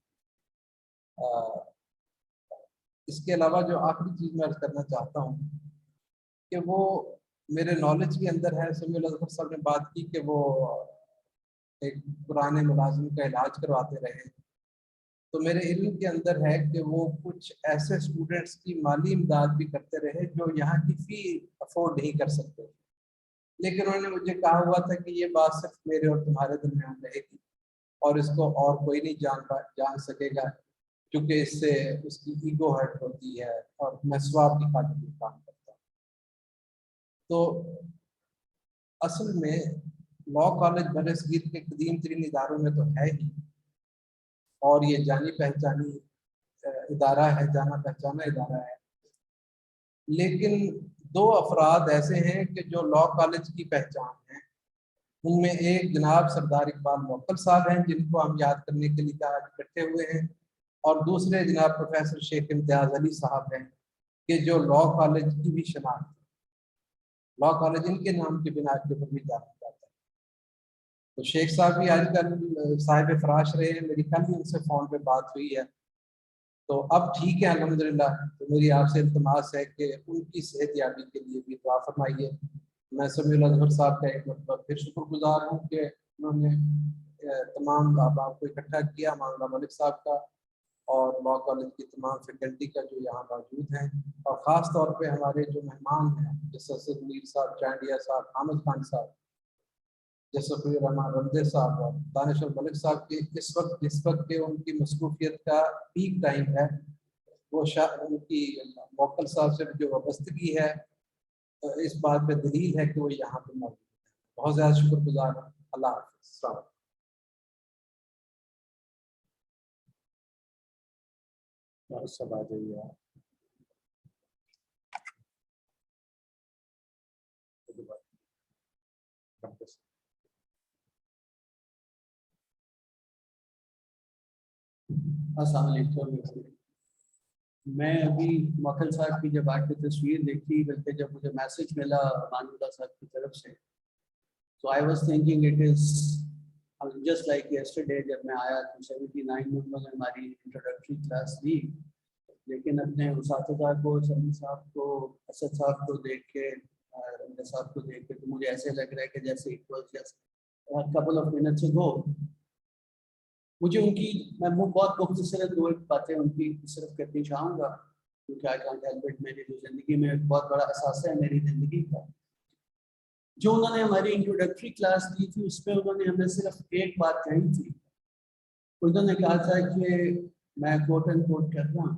इसके अलावा जो आखिरी चीज़ मैं अर्ज़ करना चाहता हूँ कि वो मेरे नॉलेज के अंदर है. समीउल्लाह ज़फ़र साहब ने बात की कि वो एक पुराने मुलाजिम का इलाज करवाते रहे, तो मेरे इल्म के अंदर है कि वो कुछ ऐसे स्टूडेंट्स की माली इमदाद भी करते रहे जो यहाँ की फ़ी अफोर्ड नहीं कर सकते. लेकिन उन्होंने मुझे कहा हुआ था कि ये बात सिर्फ मेरे और तुम्हारे दरमियान रहेगी और इसको और कोई नहीं जान सकेगा, क्योंकि इससे उसकी ईगो हर्ट होती है और मैं स्वाब की खातिर भी काम करता हूँ. तो असल में लॉ कॉलेज बरसगीर के कदीम तरीन इदारों में तो है ही, और ये जानी पहचानी इदारा है, जाना पहचाना इदारा है. लेकिन 2 अफराद ऐसे हैं कि जो लॉ कॉलेज की पहचान है. उनमें एक जनाब सरदार इकबाल मोक्कल साहब हैं जिनको हम याद करने के लिए आज इकट्ठे हुए हैं, और दूसरे जनाब प्रोफेसर शेख इम्तियाज़ अली साहब हैं कि जो लॉ कॉलेज की भी शनाख्त है. लॉ कॉलेज इनके नाम के बिना के ऊपर भी जाना जाता है. तो शेख साहब भी आजकल साहिब फराश रहे हैं, मेरी कल ही उनसे फ़ोन पे बात हुई है. तो अब ठीक है अल्हम्दुलिल्लाह. तो मेरी आपसे इल्तमास है कि उनकी सेहत याबी के लिए भी दुआ फरमाइए. मैं समीउल्लाह ज़फ़र साहब का एक मरतबा फिर शुक्रगुजार हूँ कि उन्होंने तमाम अहबाब को इकट्ठा किया, मामला मलिक साहब का और लॉ कॉलेज की तमाम फैकल्टी का जो यहाँ मौजूद हैं, और ख़ास तौर पे हमारे जो मेहमान हैं जैसे मीर साहब, चांडिया साहब, हामिद खान साहब, जैसे रहमान रमदे साहब और दानिश मलिक साहब की इस वक्त के उनकी मसरूफियत का पीक टाइम है. वो उनकी मोक्कल साहब से जो वाबस्तगी है इस बात पे दलील है कि वो यहाँ पे मौजूद है. बहुत ज़्यादा शुक्रगुजार हूँ. अल्लाह हाफ़िज़. सब आ जाइए. अस्सलाम वालेकुम. मैं अभी मोक्कल साहब की जब आके तस्वीर देखी, बल्कि जब मुझे मैसेज मिला मानुल्लाह साहब की तरफ से, तो I was thinking it is just like yesterday जब मैं आया तो 79 में उन्होंने हमारी इंट्रोडक्टरी क्लास दी. लेकिन अपने उस्ताद को, समी साहब को, असद साहब को देख के, रमदे साहब को देख के, तो मुझे ऐसे लग रहा है कि जैसे it was just couple of minutes ago मुझे उनकी मैं बहुत मुख्तसर 2 बातें उनकी सिर्फ करनी चाहूँगा क्योंकि आई कांट हेल्प इट, मेरी जो ज़िंदगी में एक बहुत बड़ा असासा है मेरी ज़िंदगी का। जो उन्होंने हमारी इंट्रोडक्टरी क्लास दी थी उसमें उन्होंने हमें सिर्फ एक बात कही थी। उन्होंने कहा था कि मैं कोट एंड कोट कर रहा हूँ,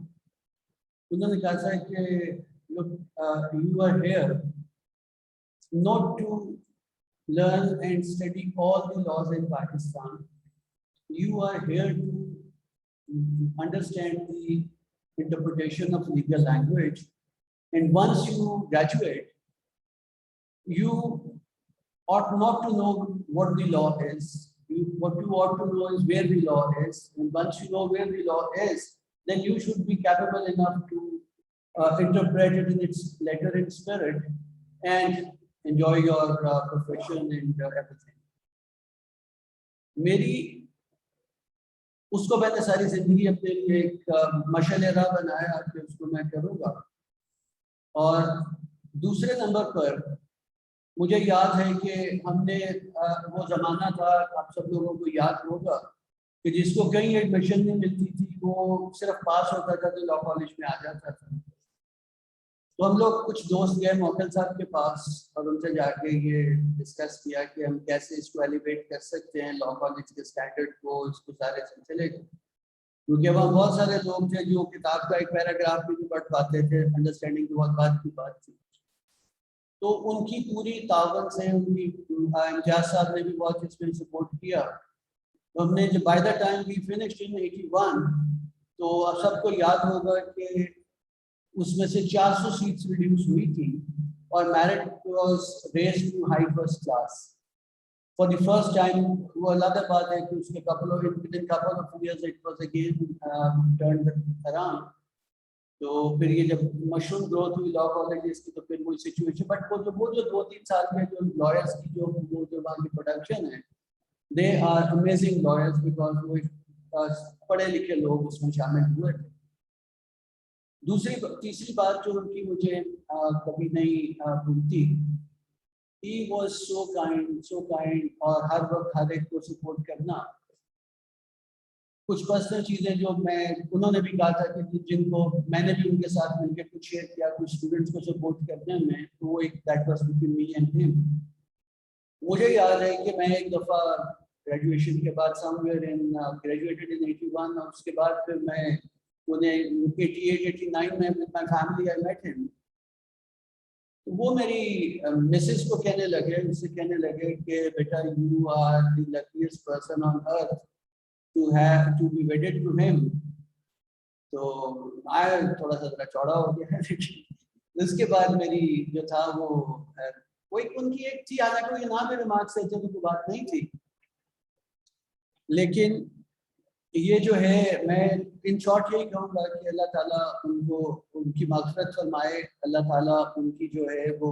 उन्होंने कहा था कि look, you are here not to learn and study all the laws in Pakistan. You are here to understand the interpretation of legal language, and once you graduate, you ought not to know what the law is. What you ought to know is where the law is, and once you know where the law is, then you should be capable enough to interpret it in its letter and spirit and enjoy your profession and everything. मेरी उसको मैंने सारी जिंदगी अपने लिए एक मशाल राह बनाया कि उसको मैं करूँगा। और दूसरे नंबर पर मुझे याद है कि हमने वो ज़माना था, आप सब लोगों को याद होगा कि जिसको कहीं एडमिशन नहीं मिलती थी वो सिर्फ पास होता था तो लॉ कॉलेज में आ जाता था। तो हम लोग कुछ दोस्त गए मोकल साहब के पास और उनसे जाके ये डिस्कस किया कि हम कैसे इसको एलिवेट कर सकते हैं लॉ कॉलेज के स्टैंडर्ड को, इसको सारे सिलसिले को, क्योंकि वहाँ बहुत सारे लोग थे जो किताब का एक पैराग्राफ भी नहीं पढ़ पाते थे, अंडरस्टैंडिंग तो बहुत बात की बात थी। तो उनकी पूरी ताकत से उनकी इम्तियाज साहब ने भी बहुत इसमें सपोर्ट किया। तो हमने जब by the time we finished in 81, तो आप सबको याद होगा कि उसमें से 400 सीट्स रिड्यूस हुई थी और merit was raised to high first class for the first time. वो अलग बात है कि उसके couple of years it was again turned around. तो फिर ये जब मशरूम ग्रोथ हुई लॉ कॉलेजेस की तो फिर वही सिचुएशन, बट वो जो 2-3 साल में जो लॉयर्स की जो वहाँ की प्रोडक्शन है, they are amazing lawyers because वो पढ़े लिखे लोग उसमें शामिल हुए थे। तीसरी बात जो उनकी मुझे कभी नहीं भूलती, he was so kind और हर वक्त हर एक को सपोर्ट करना। कुछ पर्सनल चीज़ें जो उन्होंने भी कहा था कि जिनको मैंने भी उनके साथ मिलकर कुछ शेयर किया कुछ स्टूडेंट्स को सपोर्ट करने में, तो वो एक that was between me and him. मुझे याद है कि मैं एक दफ़ा ग्रेजुएशन के बाद समवेयर इन ग्रेजुएटेड इन 81 और उसके बाद फिर मैं उन्हें 88-89 में with my family I met him. तो वो मेरी मिसेस को कहने लगे, उससे कहने लगे कि बेटा you are the luckiest person on earth to be wedded to him. तो मैं थोड़ा सा ज़रा चौड़ा हो गया, लेकिन उसके बाद मेरी जो था वो एक उनकी एक थी, हालांकि ये ना मेरे मार्क्स से तो बात नहीं थी, लेकिन ये जो है मैं इन शॉर्ट यही कहूँगा कि अल्लाह ताला उनको उनकी मग़फ़िरत फरमाए, अल्लाह ताला उनकी जो है वो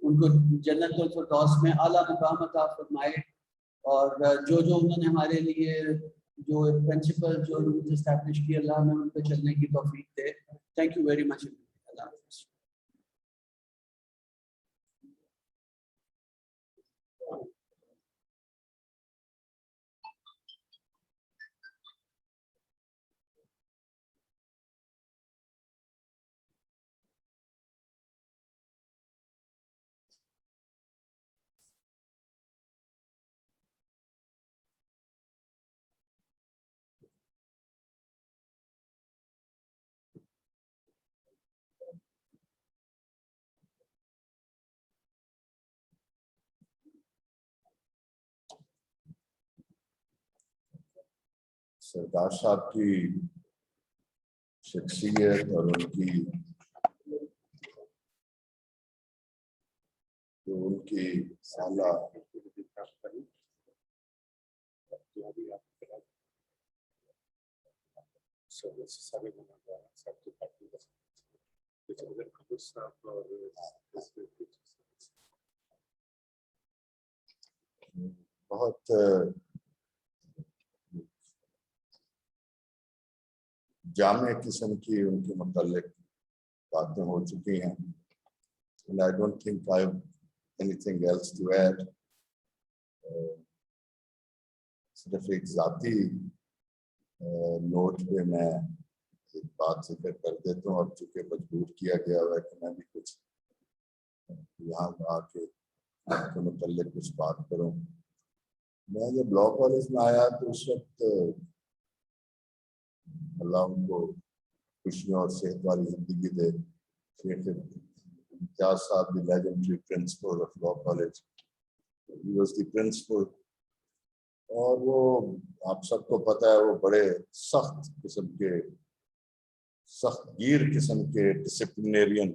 उनको जन्नतुल फ़िरदौस में आला मुकाम अता फरमाए, और जो उन्होंने हमारे लिए जो प्रिंसिपल जो रूल्स एस्टैब्लिश किए अल्लाह हमें उन पर चलने की तौफीक दे। Thank you very much. अल्लाह हाफ़िज़। सरदार साहब की शख्सियत और उनकी साला बहुत जामे किस्म की उनके मुताल्लिक बातें हो चुकी हैं, and I don't think I have anything else to add. सिर्फ एक ज़ाती नोट पे मैं एक बात जिक्र कर देता हूँ, और चूंकि मजबूर किया गया हुआ है कि मैं भी कुछ यहाँ आके आपके मुतल्लिक कुछ बात करूँ। मैं जब लॉ कॉलेज में आया तो उस वक्त अल्लाह उनको खुशियों और सेहत वाली जिंदगी दे, शेख इम्तियाज साहब, the legendary principal of law college, he was the principal. और वो आप सबको पता है वो बड़े सख्त गीर किस्म के डिसिप्लिनेरियन,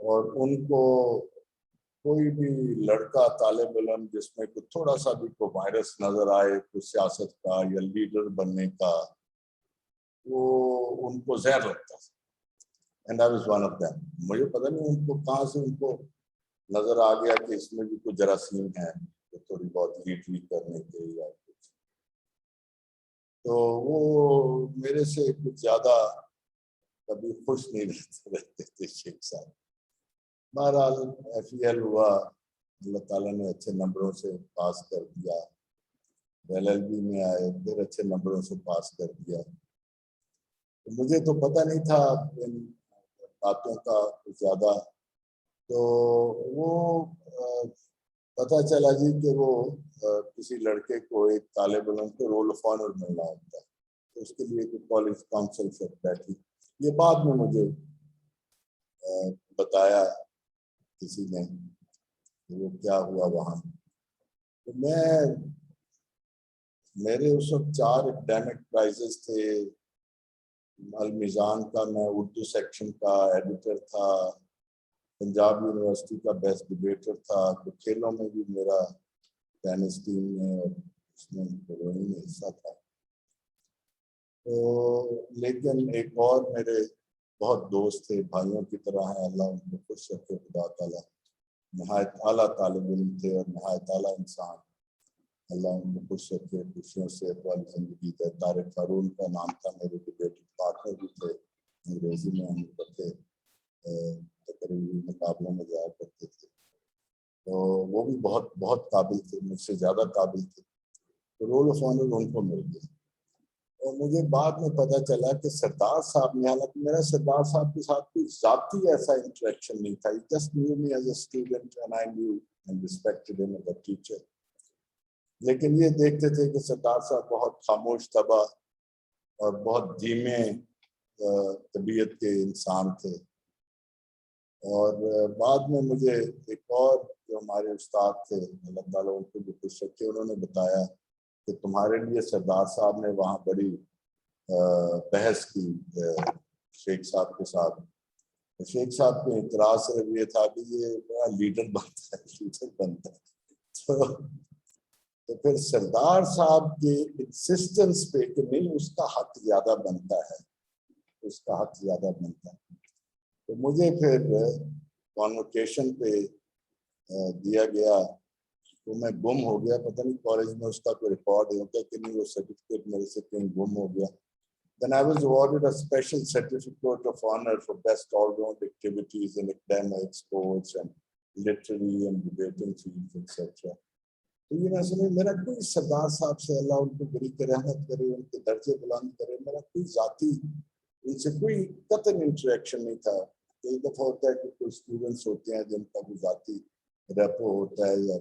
और उनको कोई भी लड़का तालिब इल्म जिसमें कुछ थोड़ा सा भी कोई वायरस नजर आए कुछ सियासत का या लीडर बनने का, वो उनको जहर लगता था। And I was one of them. मुझे पता नहीं उनको कहाँ से उनको नजर आ गया कि इसमें भी कुछ जरासीम है तो थोड़ी बहुत लीडरी करने के या कुछ, तो वो मेरे से कुछ ज्यादा कभी खुश नहीं रहते थे शेख साहब। बहरहाल FEL हुआ, अल्लाह ताला ने अच्छे नंबरों से पास कर दिया, LLB में आए, फिर अच्छे नंबरों से पास कर दिया। तो मुझे तो पता नहीं था इन बातों का कुछ ज़्यादा, तो वो पता चला जी कि वो किसी लड़के को, एक तालिब इल्म को रोल ऑफ ऑनर मिलना होता है, तो उसके लिए कॉलेज काउंसिल से बैठी। ये बाद में मुझे बताया किसी ने वो क्या हुआ वहाँ। तो मेरे उस वक्त 4 एकेडमिक प्राइजेस थे। अल मीज़ान का मैं उर्दू सेक्शन का एडिटर था, पंजाब यूनिवर्सिटी का बेस्ट डिबेटर था, तो खेलों में भी मेरा टेनिस टीम में और उसमें रोइंग में हिस्सा था। तो लेकिन एक और मेरे बहुत दोस्त थे, भाइयों की तरह हैं, अल्लाह उनको खुश रखे खुदा ताला, नहायत आला तालिब इल्म थे और नहायत आला इंसान, अल्लाह उनको खुश रखे, खुशियों से वाली जिंदगी दे। तारिक फारून का नाम था, मेरे डिबेट पार्टनर भी थे, अंग्रेजी में हम पढ़ते तकरीबी मुकाबलों में जाया करते थे, तो वो भी बहुत बहुत काबिल थे, मुझसे ज़्यादा काबिल थे, तो रोल ऑफ ऑनर उनको मिल गया। और मुझे बाद में पता चला कि सरदार साहब ने, हालांकि मेरा सरदार साहब के साथ कोई जाती ऐसा इंटरेक्शन नहीं था, just knew me as a student and I knew and respected him as a teacher, लेकिन ये देखते थे कि सरदार साहब बहुत खामोश तबा और बहुत धीमे तबीयत के इंसान थे। और बाद में मुझे एक और जो हमारे उस्ताद थे, अल्लाह ताला उनको भी खुश रखे, उन्होंने बताया कि तुम्हारे लिए सरदार साहब ने वहाँ बड़ी बहस की शेख साहब के साथ। तो शेख साहब के इतराज सिर्फ ये था कि ये बड़ा लीडर बनता है। तो फिर सरदार साहब के इंसिस्टेंस पे कि नहीं उसका हक ज्यादा बनता है, उसका हक ज्यादा बनता है, तो मुझे फिर कॉन्वोकेशन पे दिया गया, तो मैं गुम हो गया, पता नहीं कॉलेज में उसका कोई रिकॉर्ड होता कि नहीं, वो सर्टिफिकेट मेरे से कहीं गुम हो गया। Then I was awarded a special certificate of honor for best all-round activities in academics, sports and literary and debating fields, etc. तो ये मैं समझ, मेरा कोई सरदार साहब से, अल्लाह उनको बड़ी रहमत करे, उनके दर्जे बुलंद करे, मेरा कोई जाती उनसे कोई कतई इंटरेक्शन नहीं था। कई दफ़ा होता है कि कोई स्टूडेंट्स होते हैं जिनका कोई जाती रेपो होता है या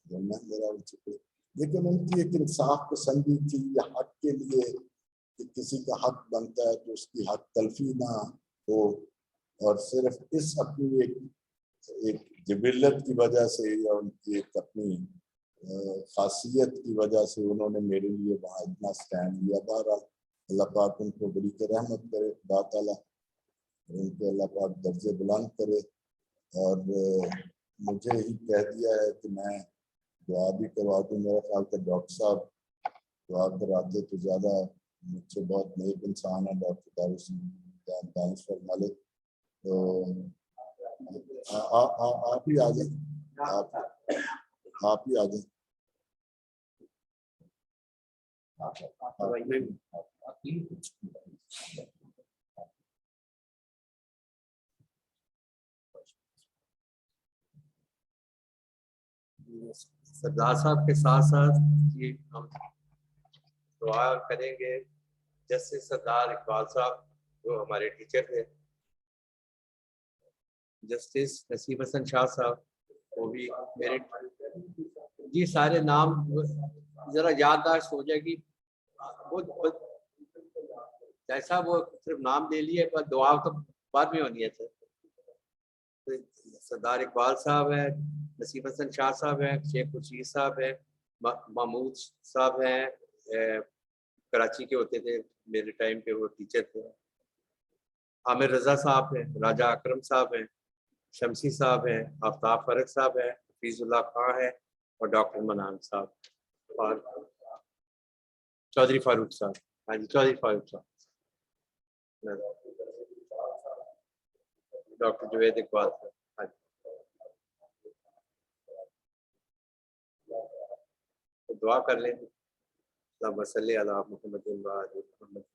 मेरा उनसे कोई, लेकिन उनकी एक इंसाफ पसंदी थी या हक के लिए कि किसी का हक बनता है तो उसकी हक तलफी ना हो, और सिर्फ इस अपनी एक जिबिल्लत की वजह से या उनकी एक अपनी खासियत की वजह से उन्होंने मेरे लिए वहाँ इतना स्टैंड लिया। बहरहाल अल्लाह पाक उनको बड़ी रहमत करे, खुदा ताला उनके अल्लाह पाक दर्जे बुलंद करे। और मुझे ही कह दिया है कि मैं दुआ भी करवा दूँ, मेरा ख्याल था डॉक्टर साहब दुआ कराते तो ज़्यादा, मुझसे बहुत नेक इंसान है डॉक्टर दानिशवर मलिक, तो आप ही आ जाए, आप ही आ जाए। सरदार साहब के साथ साथ کی ہم دعا کریں گے جسٹس سردار اقبال صاحب جو ہمارے ٹیچر تھے، جسٹس نصیب حسن شاہ صاحب وہ بھی میرے، جی سارے نام ذرا یادداشت ہو جائے گی، وہ جیسا وہ صرف نام لے لیے پر دعا تو بعد میں ہونی ہے سر۔ سردار اقبال صاحب ہیں، نصیب حسن شاہ صاحب ہیں، شیخ خورشید صاحب ہیں، محمود صاحب ہیں، کراچی کے ہوتے تھے میرے ٹائم پہ، وہ ٹیچر تھے، عامر رضا صاحب ہیں، راجہ اکرم صاحب ہیں، شمسی صاحب ہیں، آفتاب فرق صاحب ہیں، حفیظ اللہ خان ہیں، اور ڈاکٹر منان صاحب، اور چودھری فاروق صاحب، ہاں جی چودھری فاروق صاحب، ڈاکٹر جوید اقبال صاحب، ہاں جی۔ تو دعا کر لیں، اللہم صلی علی محمد و علی محمد،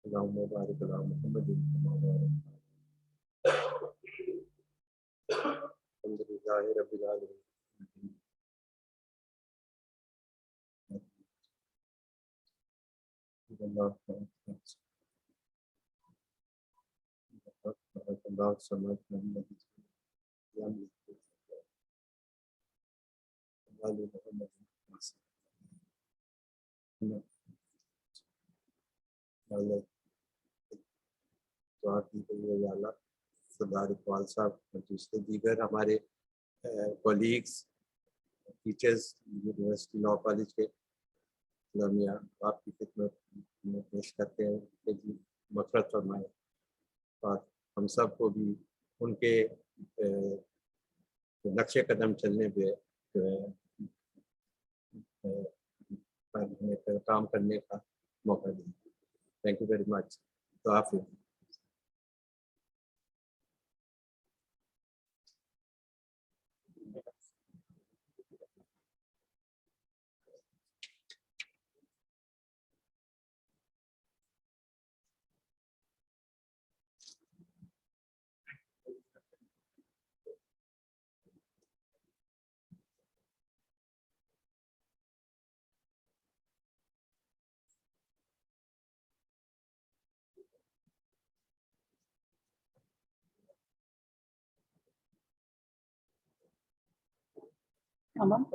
اللہم بارک علی محمد الحمدللہ رب العالمین۔ سردار اقبال صاحب اور دوسرے دیگر ہمارے colleagues teachers university law college کے اسلامیہ آپ کی خدمت میں پیش کرتے ہیں کہ جی مغفرت فرمائے، اور ہم سب کو بھی ان کے نقش قدم چلنے پہ جو ہے کام کرنے کا موقع دیں۔ Thank you very much. تو آپ Aman.